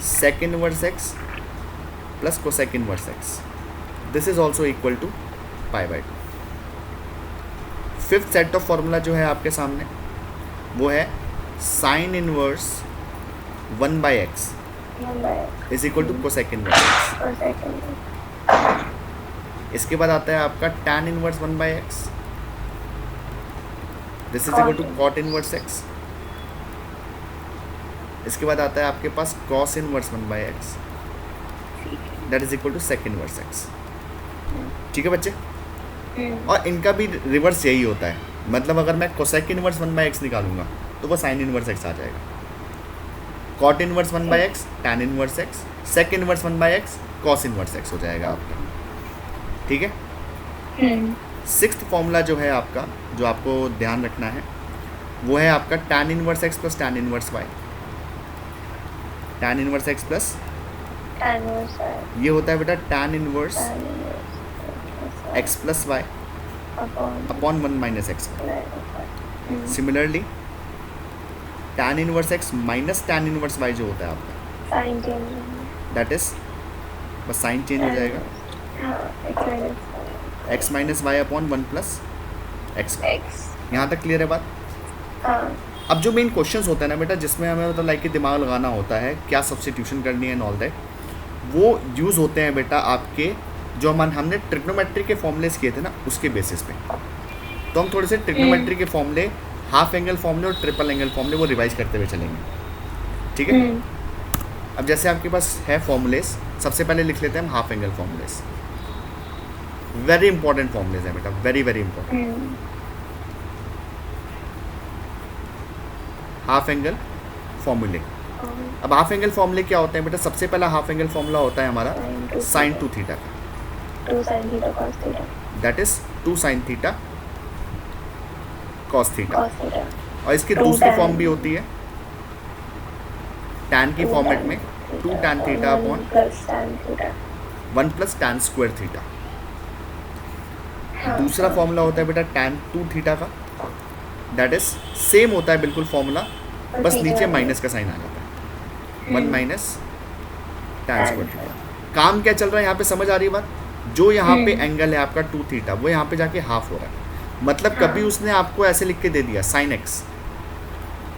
sec inverse x plus cosec inverse x, this is also equal to pi by 2. Fifth set of formula जो है आपके सामने वो है sine inverse 1 by x is equal to cosec inverse x. इसके बाद आता है आपका tan inverse 1 by x, this is equal to cot inverse x. इसके बाद आता है आपके पास cos inverse 1 by x, that is equal to sec inverse x. ठीक है बच्चे, और इनका भी रिवर्स यही होता है. मतलब अगर मैं कोसेक इनवर्स 1 बाई एक्स निकालूंगा तो वो साइन इनवर्स एक्स आ जाएगा. Cot inverse 1 by x tan inverse x, sec inverse 1 by x cos inverse x हो जाएगा आपका. ठीक है. सिक्स्थ फॉर्मूला जो है आपका, जो आपको ध्यान रखना है, वो है आपका tan inverse x plus tan inverse y. tan inverse x plus ये होता है बेटा tan inverse x plus y upon 1 minus x. Similarly tan inverse x minus tan inverse y जो होता है आपका, दैट इज बस साइन चेंज हो जाएगा, x minus y upon 1 plus x. यहाँ तक क्लियर है बात. अब जो मेन क्वेश्चंस होते हैं ना बेटा, जिसमें हमें मतलब लाइक दिमाग लगाना होता है, क्या सब्स्टिट्यूशन करनी है एंड ऑल दैट, वो यूज़ होते हैं बेटा आपके जो हमने ट्रिग्नोमेट्री के फॉर्मूलेस किए थे ना, उसके बेसिस पे. तो हम थोड़े से ट्रिग्नोमेट्री के फॉर्मूले, हाफ एंगल फॉर्मूले और ट्रिपल एंगल फॉर्मूले वो रिवाइज करते हुए चलेंगे. ठीक है. अब जैसे आपके पास है फॉर्मूलेस, सबसे पहले लिख लेते हैं हम half angle formulas. Very important formulas है बेटा, very very important. Half angle फॉर्मूले. अब हाफ एंगल फॉर्मूले क्या होते हैं बेटा? सबसे पहला हाफ एंगल फॉर्मूला होता है हमारा साइन 2 थीटा का, that is 2 sine theta cos theta. और इसकी दूसरी फॉर्म भी होती है tan की फॉर्मेट में 2 tan theta upon 1 plus tan square theta. दूसरा फॉर्मूला होता है बेटा tan 2 थीटा का, दैट इज सेम होता है बिल्कुल फॉर्मूला, बस नीचे माइनस का साइन आ जाता है, 1 माइनस tan स्क्वायर थीटा. काम क्या चल रहा है यहाँ पे, समझ आ रही है बात? जो यहाँ पे एंगल है आपका 2 थीटा, वो यहाँ पे जाके हाफ हो रहा है. मतलब कभी उसने आपको ऐसे लिख के दे दिया साइन एक्स,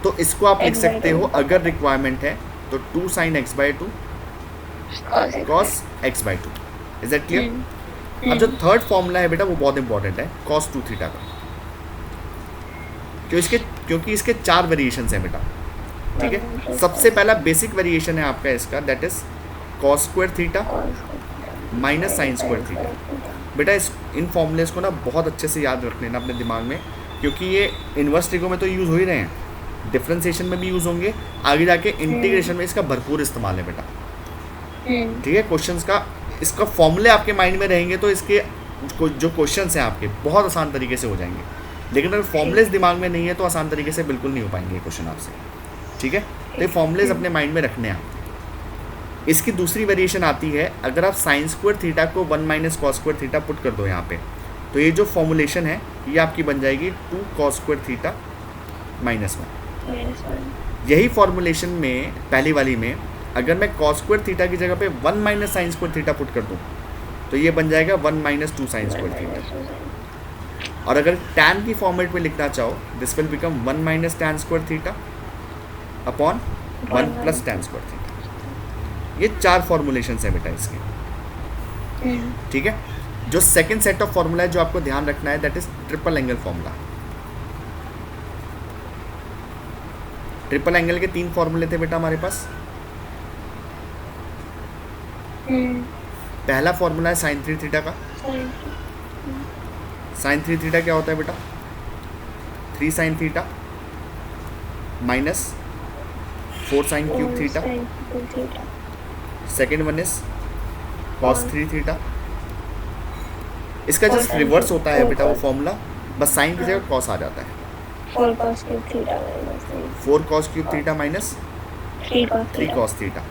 तो इसको आप लिख सकते हो अगर रिक्वायरमेंट है तो 2 sign x by 2 cos x by 2. Is that clear? अब जो थर्ड फॉर्मूला है बेटा वो बहुत इंपॉर्टेंट है, कॉस 2 थीटा का. क्योंकि इसके 4 वेरिएशंस हैं बेटा. ठीक है. सबसे पहला बेसिक वेरिएशन है आपका इसका, that is cos square theta minus sine square theta. बेटा इन फॉर्मूलेस को ना बहुत अच्छे से याद रख लेना अपने दिमाग में, क्योंकि ये इन्वर्स ट्रिगो में तो यूज़ हो ही रहे हैं, डिफरेंशिएशन में भी यूज़ होंगे, आगे जाके इंटीग्रेशन में इसका भरपूर इस्तेमाल है बेटा. ठीक है. क्वेश्चंस का इसका फॉर्मूले आपके माइंड में रहेंगे तो इसके जो क्वेश्चंस हैं आपके बहुत आसान तरीके से हो जाएंगे. लेकिन अगर फॉर्मूलेस दिमाग में नहीं है तो आसान तरीके से बिल्कुल नहीं हो पाएंगे क्वेश्चन आपसे. ठीक है. तो ये फॉर्मूलेस अपने माइंड में रखने हैं. इसकी दूसरी वेरिएशन आती है, अगर आप साइन स्क्वायर थीटा को 1 minus cos square theta put कर दो यहाँ पे, तो ये जो फॉर्मूलेशन है ये आपकी बन जाएगी 2 कॉस स्क्वायर थीटा माइनस 1. यही फॉर्मूलेशन में पहली वाली में अगर मैं कॉस स्क्वायर थीटा की जगह पे 1 minus sine square theta put कर दूँ तो ये बन जाएगा 1 माइनस 2 साइन स्क्वायर थीटा. और अगर tan की फॉर्मेट में लिखना चाहो, this will become 1 minus tan square theta upon 1 plus tan square theta. ये 4 फॉर्मुलेशंस है बेटा इसके. ठीक है. जो सेकंड सेट ऑफ फॉर्मूला है जो आपको ध्यान रखना है, that is triple angle formula. Triple angle के 3 फॉर्मूले थे बेटा हमारे पास. पहला फॉर्मूला है साइन 3 थीटा का. साइन 3 थीटा क्या होता है बेटा? 3 sine theta minus 4 sine cube theta. Second one is cos 3 theta. इसका जस्ट रिवर्स होता है बेटा वो फॉर्मूला, बस साइन की जगह कॉस आ जाता है. 4 cos cube theta minus 3 cos theta.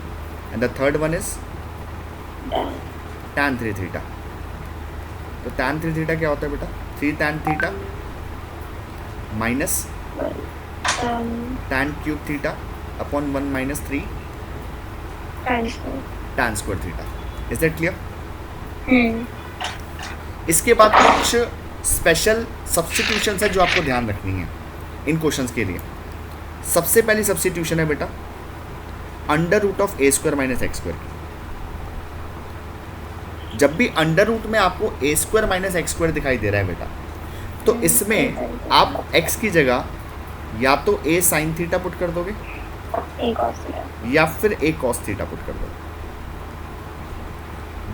And the third one is tan 3 theta. तो tan 3 थीटा क्या होता है बेटा? 3 tan theta minus tan cube theta upon 1 minus 3 tan square theta. Is that clear? इसके बाद कुछ स्पेशल सब्स्टिट्यूशंस है जो आपको ध्यान रखनी है इन क्वेश्चंस के लिए। सबसे पहली सब्स्टिट्यूशन है बेटा under root of a square minus x square की। जब भी अंडर रूट में आपको a square minus x square दिखाई दे रहा है बेटा, तो इसमें आप एक्स की जगह या तो ए साइन थीटा पुट कर दोगे या फिर ए कॉस थीटा पुट कर दोगे।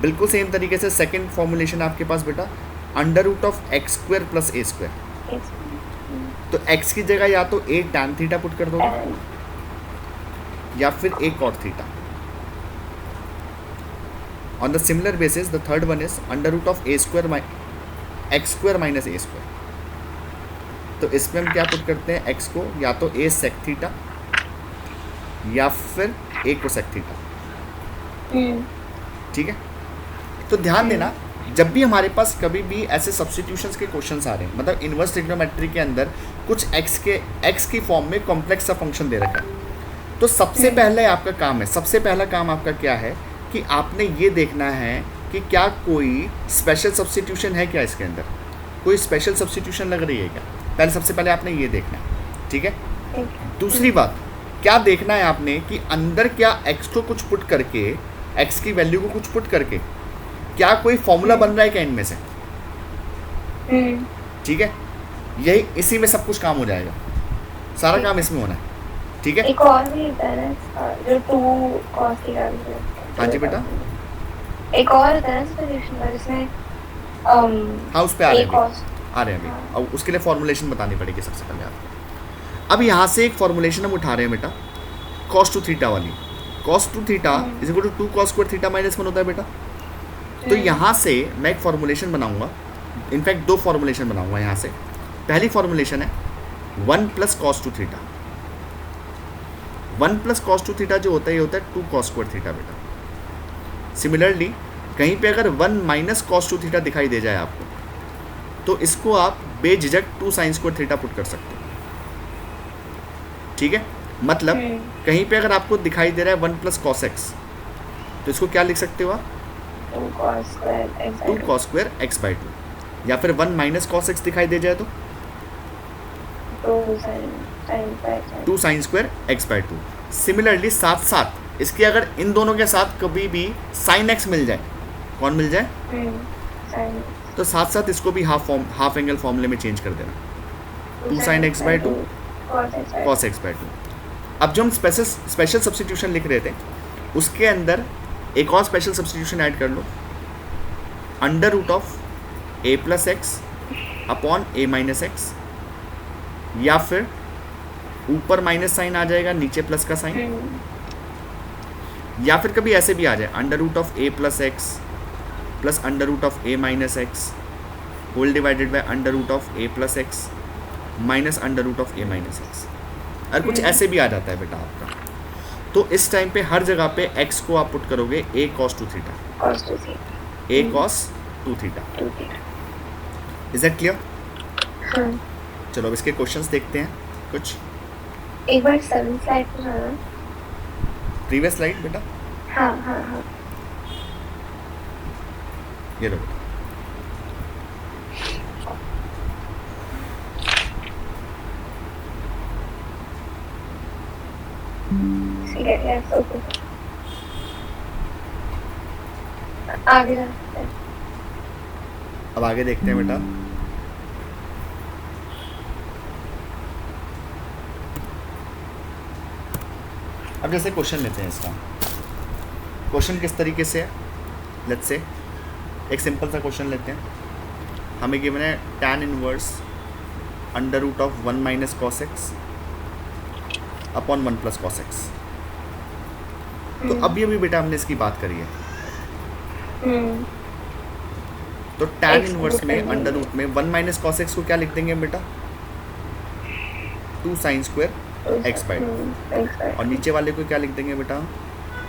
बिल्कुल सेम तरीके से सेकंड फॉर्मुलेशन आपके पास बेटा under root of x square plus a square, तो एक्स की जगह या तो ए टैन थीटा पुट कर दोगे या फिर a cot theta. On the similar basis the third one is under root of a square x square minus a square. तो इसमें हम क्या पुट करते हैं, एक्स को या तो ए सेक थीटा या फिर ए कोसेक थीटा। ठीक है, तो ध्यान देना जब भी हमारे पास कभी भी ऐसे सब्स्टिट्यूशंस के क्वेश्चंस आ रहे हैं, मतलब इनवर्स ट्रिग्नोमेट्री के अंदर कुछ एक्स की फॉर्म में कॉम्प्लेक्स सा फंक्शन दे रखा है, तो सबसे पहले आपका काम है, सबसे पहला काम आपका क्या है कि आपने ये देखना है कि क्या कोई स्पेशल सब्स्टिट्यूशन है क्या इसके अंदर, कोई स्पेशल सब्स्टिट्यूशन लग रही है क्या। पहले सबसे पहले आपने ये देखना है। ठीक है, दूसरी बात क्या देखना है आपने कि अंदर क्या एक्स को कुछ पुट करके, एक्स की वैल्यू को कुछ पुट करके क्या कोई फॉर्मूला बन रहा है क्या इनमें से। ठीक है, यही इसी में सब कुछ काम हो जाएगा, सारा काम इसमें होना है। ठीक है, एक और भी होता है ना जो 2 cos थीटा। हाँ जी बेटा, एक और होता है ना सॉल्यूशन जिसमें हाँ उस पे आ रहे हैं अभी। अब उसके लिए फॉर्मुलेशन बतानी पड़ेगी सबसे पहले आपको। अब यहाँ से एक फॉर्मुलेशन हम उठा रहे हैं बेटा cos 2 थीटा वाली। cos 2 theta is equal to 2 cos square theta minus 1 होता है बेटा। तो यहाँ से मैं एक फॉर्मुलेशन बनाऊंगा, इनफैक्ट 2 फॉर्मुलेशन बनाऊंगा यहाँ से। पहली फॉर्मुलेशन है 1 plus cos 2 theta. 1 plus cos 2 theta जो होता है ये होता है 2 cos स्क्वायर थीटा बेटा। सिमिलरली कहीं पे अगर 1 माइनस cos 2 थीटा दिखाई दे जाए आपको, तो इसको आप बेझिझक 2 साइन स्क्वायर थीटा पुट कर सकते हो। ठीक है, मतलब कहीं पे अगर आपको दिखाई दे रहा है 1 प्लस cos x, तो इसको क्या लिख सकते हो आप 2 cos स्क्वायर x बाई 2, या फिर 1 माइनस cos x दिखाई दे जाए तो 2 sine square x by 2। Similarly साथ साथ इसके अगर इन दोनों के साथ कभी भी साइन x मिल जाए, कौन मिल जाए, तो साथ साथ इसको भी हाफ एंगल फॉर्मूले में चेंज कर देना 2 sine x by 2 cos x by 2। अब जो हम स्पेशल सब्स्टिट्यूशन लिख रहे थे उसके अंदर एक और स्पेशल सब्स्टिट्यूशन ऐड कर लो, under root of a plus x upon a minus x, या फिर ऊपर माइनस साइन आ जाएगा नीचे प्लस का साइन, या फिर कभी ऐसे भी आ जाए under root of a plus x plus under root of a minus x whole divided by under root of a plus x minus under root of a minus x. अगर कुछ ऐसे भी आ जाता है बेटा आपका, तो इस टाइम पे हर जगह पे x को आप पुट करोगे a cos 2 theta, a cos 2 theta. Is that clear? चलो अब इसके क्वेश्चंस देखते हैं कुछ। एक बार 7 स्लाइड पर जाना, प्रीवियस स्लाइड बेटा। हाँ ये लो बेटा। आगे अब आगे देखते हैं बेटा। अब जैसे क्वेश्चन लेते हैं इसका, क्वेश्चन किस तरीके से है, लेट्स से एक सिंपल सा क्वेश्चन लेते हैं। हमें गिवन है tan inverse under root of 1 minus cos x upon 1 plus cos x। तो अभी बेटा हमने इसकी बात करी है, तो tan इनवर्स में अंडर रूट में 1 माइनस cos x को क्या लिख देंगे बेटा 2 साइन स्क्वायर x बाई 2, और नीचे वाले को क्या लिख देंगे बेटा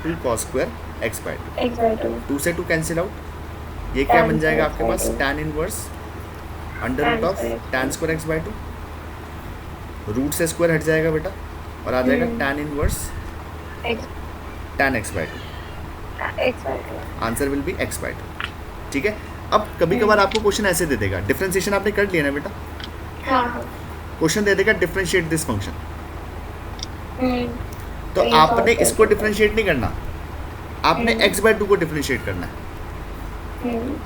2 cos स्क्वायर x बाई 2। 2 से 2 कैंसिल आउट, ये क्या Tan बन जाएगा square आपके x by पास? two. tan inverse under root of tan square x by two, root से स्क्वायर हट जाएगा बेटा और आ जाएगा tan inverse X tan x by two. x by two. Answer will be x by two. ठीक है. अब कभी कभार आपको क्वेश्चन ऐसे दे देगा, डिफ्रेंशिएशन आपने कर लिया ना बेटा, हाँ हाँ. क्वेश्चन दे देगा डिफ्रेंशिएट दिस फंक्शन, तो तो ये आपने solve इसको करके डिफ्रेंशिएट नहीं करना, आपने x बाई टू को डिफ्रेंशिएट करना है.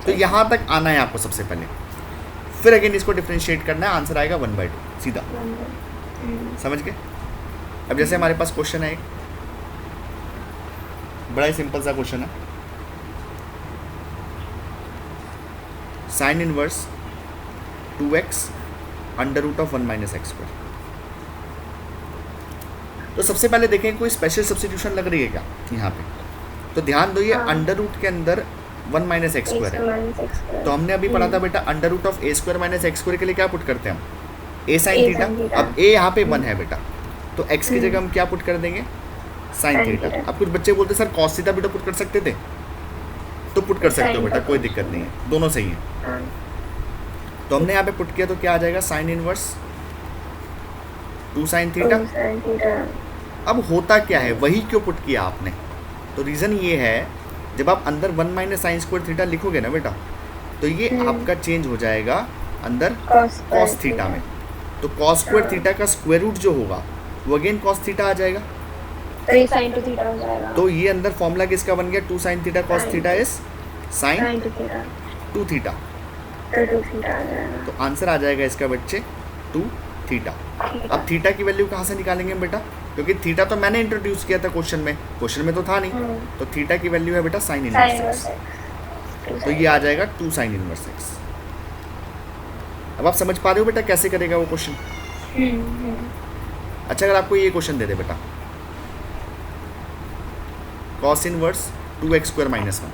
तो यहाँ तक आना है आपको सबसे पहले, फिर अगेन इसको डिफ्रेंशिएट करना है, आंसर आएगा 1/2 सीधा. समझ गए? अब जैसे हमारे पास क्वेश्चन है एक बड़ा ही सिंपल सा क्वेश्चन है, sine inverse 2x under root of 1 minus x square. तो सबसे पहले देखें कोई स्पेशल सब्स्टिट्यूशन लग रही है क्या यहाँ पे, तो ध्यान दो ये हाँ. अंडर रूट के अंदर 1 माइनस एक्स स्क्वायर है. तो हमने अभी पढ़ा था बेटा under root of a square minus x square के लिए क्या पुट करते हैं हम? A sine A theta. sin theta. अब ए यहाँ पे 1 है बेटा, तो एक्स की जगह हम क्या पुट कर देंगे? Sine Sin theta. theta. अब कुछ बच्चे बोलते सर कॉस थीटा भी तो पुट कर सकते थे, तो पुट कर सकते हो Sin बेटा, का कोई कुछ दिक्कत नहीं है, दोनों सही है. तो हमने यहाँ पे पुट किया तो क्या आ जाएगा? Sine inverse 2 sine theta. अब होता क्या है, वही क्यों पुट किया आपने? तो रीज़न ये है, जब आप अंदर 1 माइनस साइन स्क्वायर थीटा लिखोगे ना बेटा, तो ये आपका चेंज हो जाएगा अंदर कॉस थीटा में. तो कॉस स्क्वायर थीटा का स्क्वायर रूट जो होगा वो अगेन कॉस थीटा आ जाएगा. sin to theta हो जाएगा. तो ये अंदर फॉर्मूला किसका बन गया? 2 sine theta cos theta is sine sin to theta 2 theta. तो 2 theta आ जाएगा. तो आंसर आ जाएगा इसका बच्चे 2 थीटा. अब थीटा की वैल्यू कहाँ से निकालेंगे हम बेटा, क्योंकि थीटा तो मैंने इंट्रोड्यूस किया था क्वेश्चन में तो था नहीं. तो थीटा की वैल्यू है बेटा sine sin inverse inverse x. x. तो ये आ जाएगा 2 साइन इनवर्स एक्स. अब आप समझ पा रहे हो बेटा कैसे करेगा वो क्वेश्चन? अच्छा, अगर आपको ये क्वेश्चन दे दे बेटा cos inverse 2x square minus 1,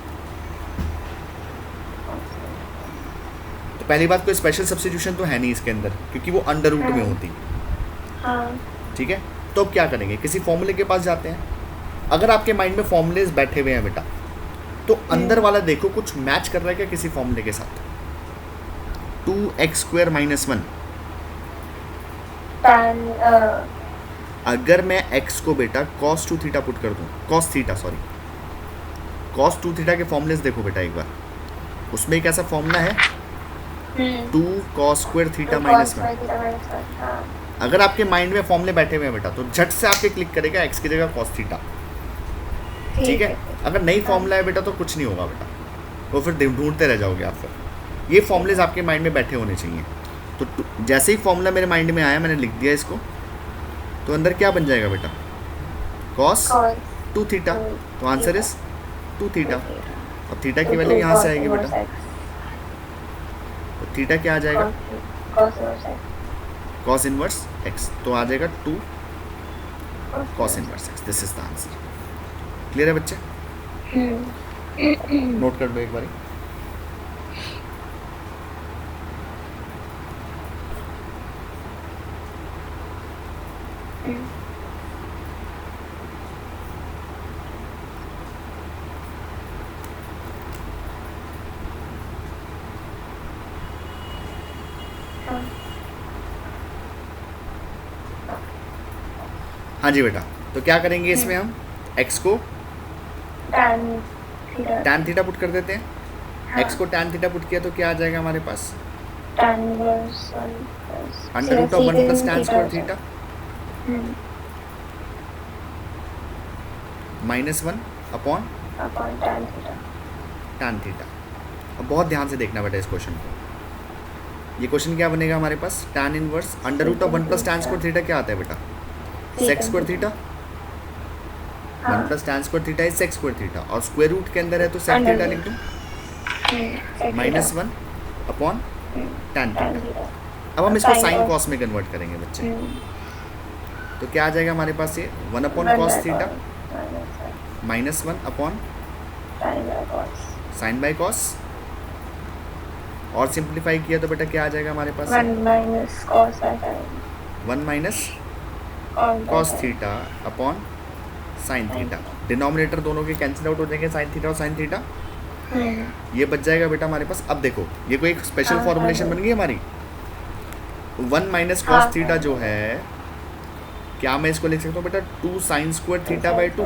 तो पहली बात कोई स्पेशल सब्स्टिट्यूशन तो है नहीं इसके अंदर, क्योंकि वो अंडर रूट में होती. हाँ. ठीक है. तो अब क्या करेंगे? किसी फॉर्मूले के पास जाते हैं. अगर आपके माइंड में फॉर्मूलेज बैठे हुए हैं बेटा, तो अंदर वाला देखो कुछ मैच कर रहा है क्या किसी फॉर्मूले के साथ? 2x स्क्वायर माइनस 1, tan अगर मैं x को बेटा cos 2 थीटा पुट कर दूं, cos theta sorry cos 2 theta के फॉर्मूलेज देखो बेटा एक बार, उसमें एक ऐसा फॉर्मूला है 2 cos स्क्वायर थीटा माइनस 1. अगर आपके माइंड में फॉर्मूले बैठे हुए हैं बेटा, तो झट से आपके क्लिक करेगा x की जगह cos थीटा. ठीक है. अगर नई फॉर्मूला है बेटा तो कुछ नहीं होगा बेटा, वो फिर ढूंढते रह जाओगे आप. फिर ये फॉर्मूलेज आपके माइंड में बैठे होने चाहिए. तो जैसे ही फॉर्मूला मेरे माइंड में आया मैंने लिख दिया इसको, तो अंदर क्या बन जाएगा बेटा? cos 2 theta. तो आंसर इज 2 थीटा. अब थीटा की वैल्यू यहाँ से आएगी बेटा, तो थीटा क्या आ जाएगा? cos inverse x. तो आ जाएगा 2 cos inverse x. This is the answer. Clear है बच्चे? नोट कर लो एक बार. हाँ जी बेटा. तो क्या करेंगे इसमें हम? x को tan थीटा पुट कर देते हैं. x को tan थीटा पुट किया तो क्या आ जाएगा हमारे पास? Under root of 1 plus tan square theta minus 1 upon tan theta. अब बहुत ध्यान से देखना बेटा इस क्वेश्चन को. ये क्वेश्चन क्या बनेगा हमारे पास? tan inverse under root of 1 plus tan square theta क्या आता है बेटा? sec square theta. 1 plus tan square theta is sec square theta, और स्क्वायर रूट के अंदर है तो sec थीटा लिख दूँ. Minus 1 upon tan theta. अब हम इसको साइन कॉस में कन्वर्ट करेंगे बच्चे. तो क्या आ जाएगा हमारे पास? ये 1 upon cos theta minus 1 upon sine by cos, और सिंप्लीफाई किया तो बेटा क्या आ जाएगा हमारे पास? 1 minus cos theta upon sine theta. Denominator दोनों के कैंसिल आउट हो जाएंगे, साइन थीटा और साइन थीटा. ये बच जाएगा बेटा हमारे पास। अब देखो ये कोई एक स्पेशल हाँ, फॉर्मुलेशन हाँ। बन गई हमारी। 1 माइनस हाँ, कॉस थीटा जो है, क्या मैं इसको लिख सकता हूँ बेटा 2 sine square theta by 2,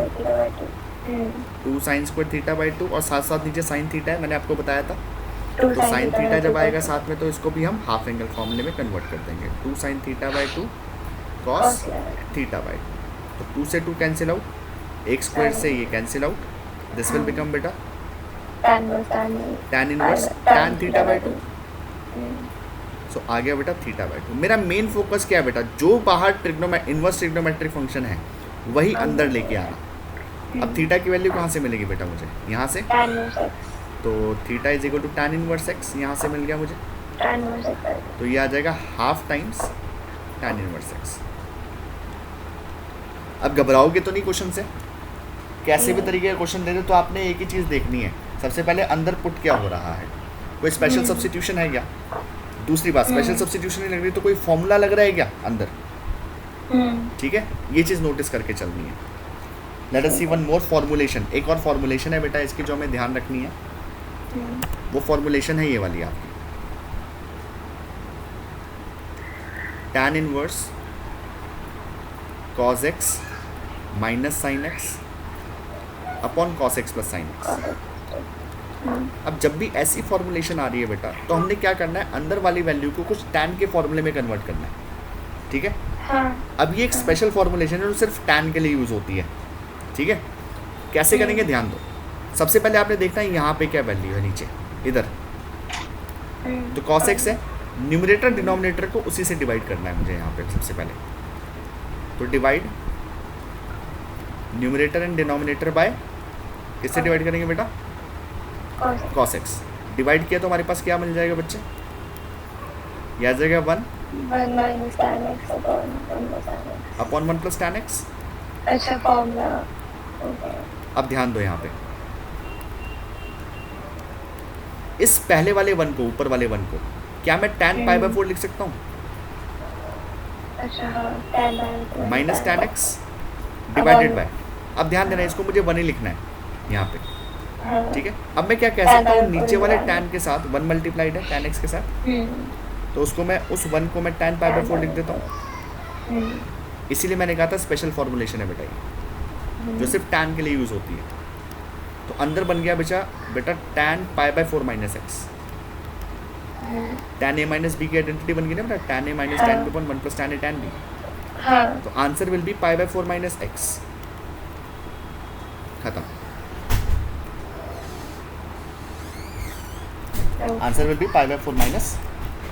2 sine square theta by 2, और साथ साथ नीचे साइन थीटा है, मैंने आपको बताया था। तो साइन थीटा जब आएगा साथ में तो इसको भी हम हाफ एंगल फॉर्मूले में कन्वर्ट कर देंगे। 2 sine theta by 2 cos theta by 2, तो 2 से 2 कैंसिल आउट, एक स्क्वायर से ये cancel out, this will become बेटा tan inverse tan theta by 2। सो आ गया बेटा थीटा बाई 2। मेरा मेन फोकस क्या है बेटा, जो बाहर इनवर्स ट्रिग्नोमेट्रिक फंक्शन है वही अंदर लेके आना। अब थीटा की वैल्यू कहाँ से मिलेगी बेटा मुझे, यहाँ से, तो theta is equal to tan inverse x, यहाँ से मिल गया मुझे, तो ये आ जाएगा half times tan inverse x। अब घबराओगे तो नहीं क्वेश्चन से, कैसे भी तरीके का क्वेश्चन दे दे तो आपने एक ही चीज़ देखनी है, सबसे पहले अंदर पुट क्या हो रहा है, कोई स्पेशल सब्स्टिट्यूशन है क्या, दूसरी बात स्पेशल सब्स्टिट्यूशन नहीं लग रही तो कोई फॉर्मूला लग रहा है क्या अंदर, ठीक है, ये चीज़ नोटिस करके चलनी है। लेट अस सी वन मोर फॉर्मुलेशन, एक और फॉर्मुलेशन है बेटा इसकी जो हमें ध्यान रखनी है, वो फॉर्मुलेशन है ये वाली आपकी, tan inverse cos x minus sine x upon cos x plus sine x। अब जब भी ऐसी फॉर्मुलेशन आ रही है बेटा तो हमने क्या करना है, अंदर वाली वैल्यू को कुछ tan के फॉर्मूले में कन्वर्ट करना है, ठीक है। अब ये एक स्पेशल फॉर्मुलेशन है जो सिर्फ tan के लिए यूज़ होती है, ठीक है। कैसे करेंगे ध्यान दो, सबसे पहले आपने देखना है यहाँ पे क्या वैल्यू है नीचे इधर, तो cos x है, न्यूमरेटर डिनोमिनेटर को उसी से डिवाइड करना है मुझे यहाँ पे सबसे पहले, तो divide numerator and denominator by, किससे डिवाइड करेंगे बेटा cos x, डिवाइड किया तो हमारे पास क्या मिल जाएगा बच्चे, यह आ जाएगा 1 अपॉन 1 प्लस tan x। अच्छा फॉर्मूला, अब ध्यान दो यहाँ पे, इस पहले वाले 1 को, ऊपर वाले 1 को क्या मैं tan पाई बाई 4 लिख सकता हूँ, अच्छा हाँ, minus tan x divided by, अब ध्यान देना इसको मुझे 1 ही लिखना है यहाँ पे, ठीक है। अब मैं क्या कह सकता हूँ, नीचे वाले tan के साथ 1 मल्टीप्लाइड है tan x के साथ, तो उसको मैं उस 1 को मैं tan पाई बाई 4 लिख देता हूँ, इसीलिए मैंने कहा था स्पेशल फॉर्मुलेशन है बेटा ये, जो सिर्फ tan के लिए यूज़ होती है। तो अंदर बन गया बेटा tan pi by 4 minus x, tan a minus b की आइडेंटिटी बन गई ना बेटा, tan a minus tan b upon 1 plus tan a tan b, तो answer will be pi by 4 minus x, खत्म, answer will be pi by 4 minus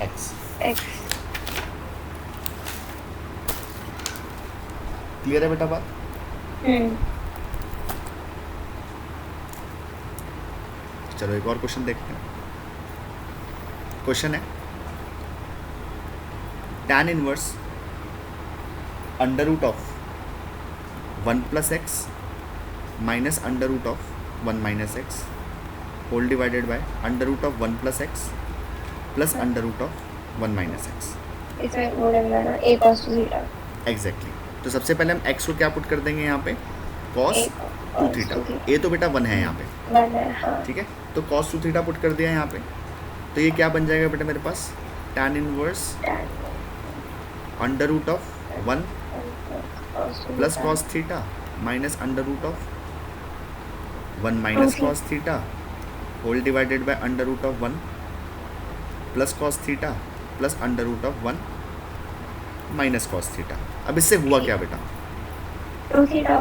x. Clear है बेटा बात। चलो एक और क्वेश्चन देखते हैं। क्वेश्चन है tan inverse under root of 1 plus x minus under root of 1 minus x whole divided by under root of 1 plus x plus under root of 1 minus x. इसमें वो लगना ना a cos थीटा, एग्जैक्टली। तो सबसे पहले हम x को क्या पुट कर देंगे यहाँ पे, cos 2 थीटा, a तो बेटा 1 है यहाँ पे, ठीक है, तो cos 2 थीटा पुट कर दिया यहाँ पे, तो ये क्या बन जाएगा बेटा मेरे पास, tan inverse under root of 1 plus cos theta minus under root of 1 minus cos theta whole divided by under root of 1 plus cos theta plus under root of 1 minus cos theta. अब इससे हुआ क्या बेटा, 2 theta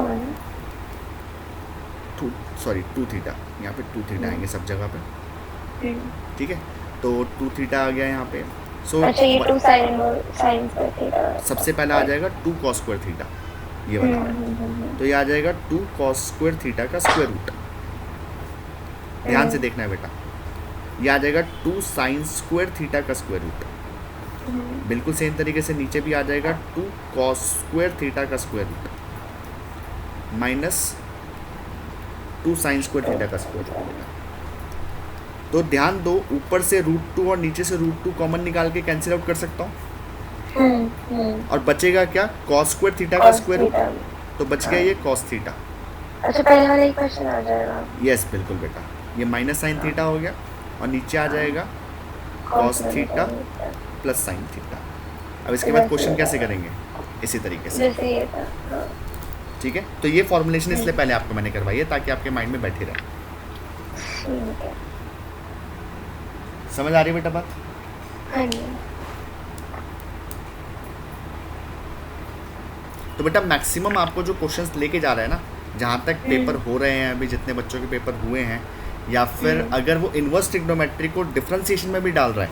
2 theta, यहाँ पे 2 theta आएंगे सब जगह पे, 1, ठीक है, तो 2 थीटा आ गया यहाँ पे। सो अच्छा ये 2 sin स्क्वायर थीटा, सबसे पहला आ जाएगा 2 cos स्क्वायर थीटा, ये वाला, तो ये आ जाएगा 2 cos स्क्वायर थीटा का स्क्वायर रूट, ध्यान से देखना है बेटा, ये आ जाएगा 2 sin स्क्वायर थीटा का स्क्वायर रूट, बिल्कुल सेम तरीके से नीचे भी आ जाएगा 2 cos स्क्वायर थीटा का square root minus 2 sin square theta का स्क्वायर रूट। तो ध्यान दो, ऊपर से √2 और नीचे से √2 कॉमन निकाल के कैंसिल आउट कर सकता हूँ, और बचेगा क्या, cos स्क्वायर थीटा का स्क्वायर रूट, तो बच गया ये cos थीटा। अच्छा पहले वाला एक क्वेश्चन आ जाएगा, यस बिल्कुल बेटा, ये माइनस साइन थीटा हो गया और नीचे आ जाएगा cos theta plus sine theta. अब इसके बाद क्वेश्चन कैसे करेंगे, इसी तरीके से, जैसे ये था। हाँ ठीक है। तो ये फॉर्मुलेशन इसलिए पहले आपको मैंने करवाई है ताकि आपके माइंड में बैठी रहे। ठीक है। समझ आ रही है बेटा बात? हाँ जी। तो बेटा मैक्सिमम आपको जो क्वेश्चंस लेके जा रहा है ना, जहाँ तक पेपर हो रहे हैं अभी, जितने बच्चों के पेपर हुए हैं, या फिर अगर वो इन्वर्स ट्रिग्नोमेट्री को डिफरेंशिएशन में भी डाल रहा है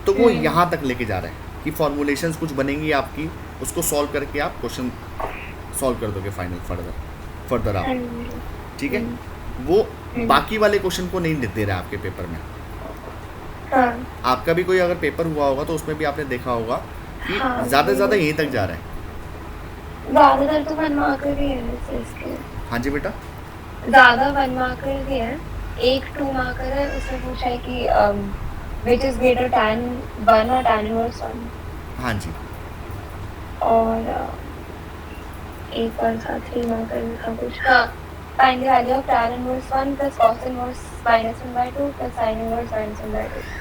तो वो यहाँ तक लेके जा रहा है कि फॉर्मुलेशंस कुछ बनेंगी आपकी, उसको सॉल्व करके आप क्वेश्चन सॉल्व कर दोगे फाइनल फर्दर आप, ठीक है। वो बाकी वाले क्वेश्चन को नहीं दे रहा है आपके पेपर में। हाँ। आपका भी कोई अगर पेपर हुआ होगा तो उसमें भी आपने देखा होगा कि ज़्यादा से ज़्यादा यहीं तक जा रहा है। ज़्यादातर तो 1 मार्कर ही है वैसे इसके। हाँ जी बेटा, ज़्यादा 1 मार्कर ही है। एक 2 मार्कर है, उसमें पूछा है कि which is greater tan 1 और tan inverse 1। हाँ जी, और एक और था 3 मार्कर में था कुछ। हाँ, find the value of tan inverse 1 plus cos inverse -1/2 plus sin inverse -1/2।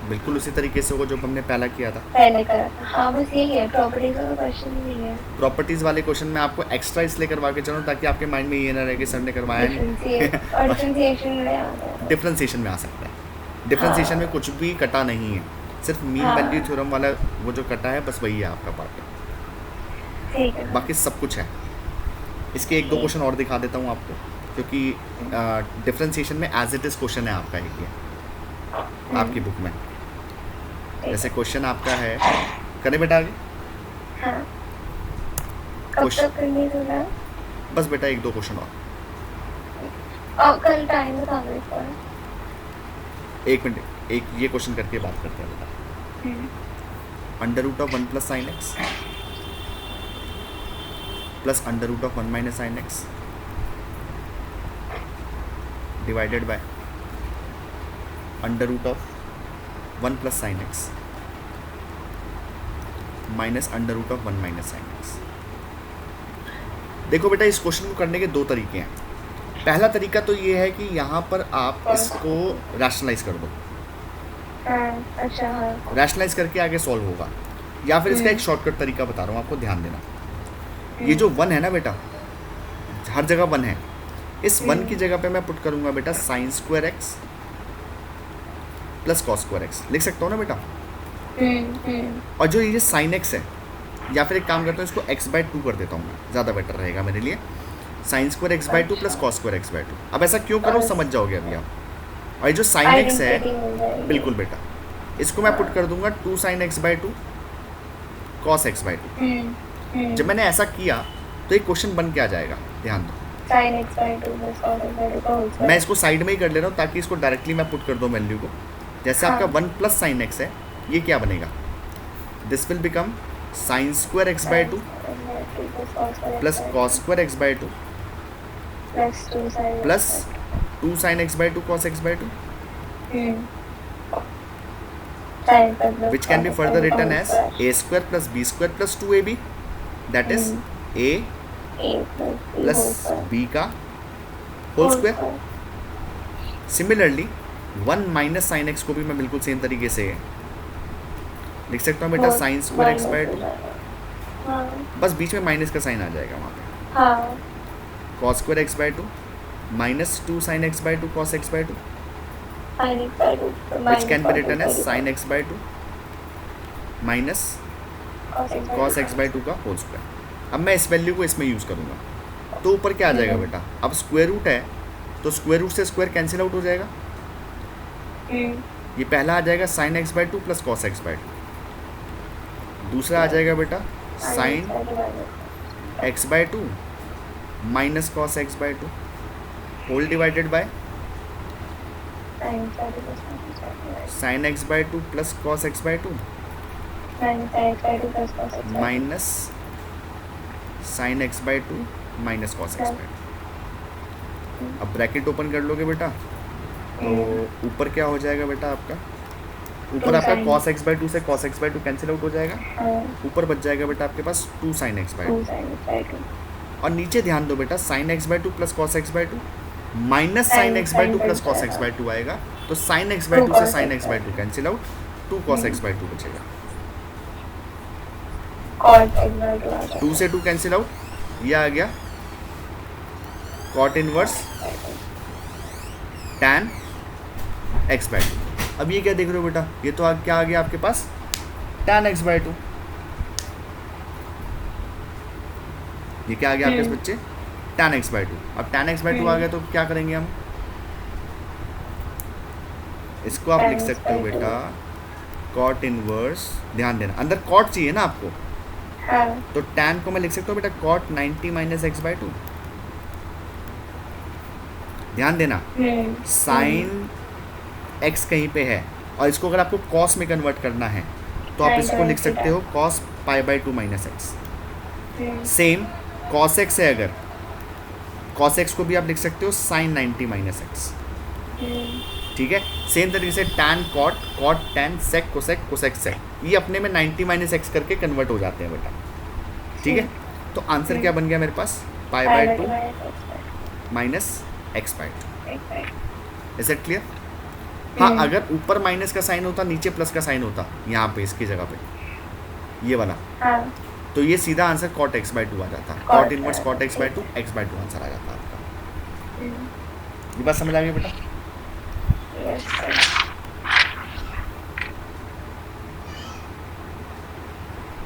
बिल्कुल उसी तरीके से होगा जो हमने पहला किया था। पहले करा था। हाँ, बस यही है, प्रॉपर्टीज का क्वेश्चन नहीं है। प्रॉपर्टीज़ वाले क्वेश्चन में आपको एक्स्ट्रा इसलिए करवा के चलो ताकि आपके माइंड में ये ना रहे कि सर ने करवाया नहीं। और डिफरेंशिएशन में आता है। डिफरेंशिएशन में आ सकता है। डिफरेंशिएशन में कुछ भी कटा नहीं है, सिर्फ मीन वैल्यू थ्योरम वाला वो जो कटा है बस वही है आपका पार्ट, ठीक है। बाकी सब कुछ है। इसके एक दो क्वेश्चन और दिखा देता हूँ आपको, क्योंकि डिफरेंशिएशन में एज इट इज़ क्वेश्चन है आपका एक ये आपकी बुक में। जैसे क्वेश्चन आपका है, करें बेटा आगे? हाँ। कब तक करनी है? बस बेटा एक दो क्वेश्चन और कल टाइम बता दो एक बार। एक मिनट, एक ये क्वेश्चन करके बात करते हैं बेटा। Under root of 1 plus sine x plus under root of 1 minus sine x divided by under root of 1 plus sine x minus under root of 1 minus sine x. देखो बेटा, इस क्वेश्चन को करने के दो तरीके हैं। पहला तरीका तो ये है कि यहाँ पर आप इसको रैशनलाइज कर दो। अच्छा। रैशनलाइज करके आगे सॉल्व होगा, या फिर इसका एक शॉर्टकट तरीका बता रहा हूँ आपको, ध्यान देना। ये जो 1 है ना बेटा, हर जगह 1 है। इस 1 की जगह पे मैं पुट करूँगा बेटा sine square x plus cos square x, लिख सकता हूँ ना बेटा। और जो ये साइन एक्स है, या फिर एक काम करता हूँ, इसको x/2 कर देता हूँ मैं, ज़्यादा बेटर रहेगा मेरे लिए। Sign square x/2 plus cos square x/2। अब ऐसा क्यों करो समझ जाओगे अभी आप। और ये जो साइन एक्स है, बिल्कुल बेटा, इसको मैं पुट कर दूंगा 2 साइन x/2 कॉस x/2। जब मैंने ऐसा किया तो एक क्वेश्चन बन के आ जाएगा, ध्यान दो। sin x/2 plus cos x/2। मैं इसको साइड में ही कर ले रहा हूँ ताकि इसको डायरेक्टली मैं पुट कर दूँ वैल्यू को। जैसे आपका 1 प्लस साइन एक्स है, ये क्या बनेगा, this will become sine square x/2 plus cos square x/2 plus 2 sine x/2 cos x/2, which can be further written as a square plus b square plus 2ab, that is a plus b का whole square. Similarly 1 minus sine x को भी मैं बिल्कुल same तरीके से लिख सकता हूँ बेटा, साइन स्क्वायर x/2, बस बीच में माइनस का साइन आ जाएगा वहाँ पे, cos square x/2 minus 2 sine x/2 cos x/2, which can be written as sin x/2 minus cos x/2 का होल स्क्वायर। अब मैं इस वैल्यू को इसमें यूज़ करूँगा तो ऊपर क्या आ जाएगा बेटा, अब स्क्वायर रूट है तो स्क्वायर रूट से स्क्वायर कैंसिल आउट हो जाएगा। ये पहला आ जाएगा sin x/2 plus cos x/2, दूसरा आ जाएगा बेटा sin x/2 minus cos x/2 whole divided by sin x/2 plus cos x/2 minus sin x/2 minus cos x/2। अब ब्रैकेट ओपन कर लोगे बेटा तो ऊपर क्या हो जाएगा बेटा, आपका ऊपर आपका cos x/2 से cos x/2 कैंसिल आउट हो जाएगा, ऊपर बच जाएगा बेटा आपके पास 2 sin x/2। और नीचे ध्यान दो बेटा, sin x/2 plus cos x/2 minus sine x by two plus cos x by two आएगा, तो साइन एक्स बाई टू से sine x by two cancel out, 2 cos x by two बचेगा, cos x by 2 आ जाएगा। 2 से 2 cancel out, ये आ गया cot inverse tan x by two. अब ये क्या देख रहे हो बेटा, ये तो क्या आ गया आपके पास tan x बाई टू, ये क्या आ गया आपके पास बच्चे, tan x बाई टू। अब tan x बाई टू आ गया तो क्या करेंगे हम, इसको आप लिख सकते हो बेटा कॉट इनवर्स, ध्यान देना अंदर कॉट चाहिए ना आपको, हाँ तो tan को मैं लिख सकता हूँ बेटा cot 90 minus x by two. ध्यान देना साइन x कहीं पे है, और इसको अगर आपको cos में कन्वर्ट करना है तो आप इसको लिख सकते हो cos pi by two minus x. Same cos x है, अगर cos x को भी आप लिख सकते हो sin 90 माइनस एक्स, ठीक है। सेम तरीके से tan cot, cot tan, sec cosec, cosec sec, ये अपने में 90 माइनस एक्स करके कन्वर्ट हो जाते हैं बेटा, ठीक है। तो आंसर क्या बन गया मेरे पास, pi by two minus x by two. Is it clear? हाँ, अगर ऊपर माइनस का साइन होता, नीचे प्लस का साइन होता, यहाँ पे इसकी जगह पे ये वाला, तो ये सीधा answer cot x by two आ जाता, cot inverse cot x by two, x by two answer आ जाता आपका। ये बात समझ आ गई बेटा? Yes, sir.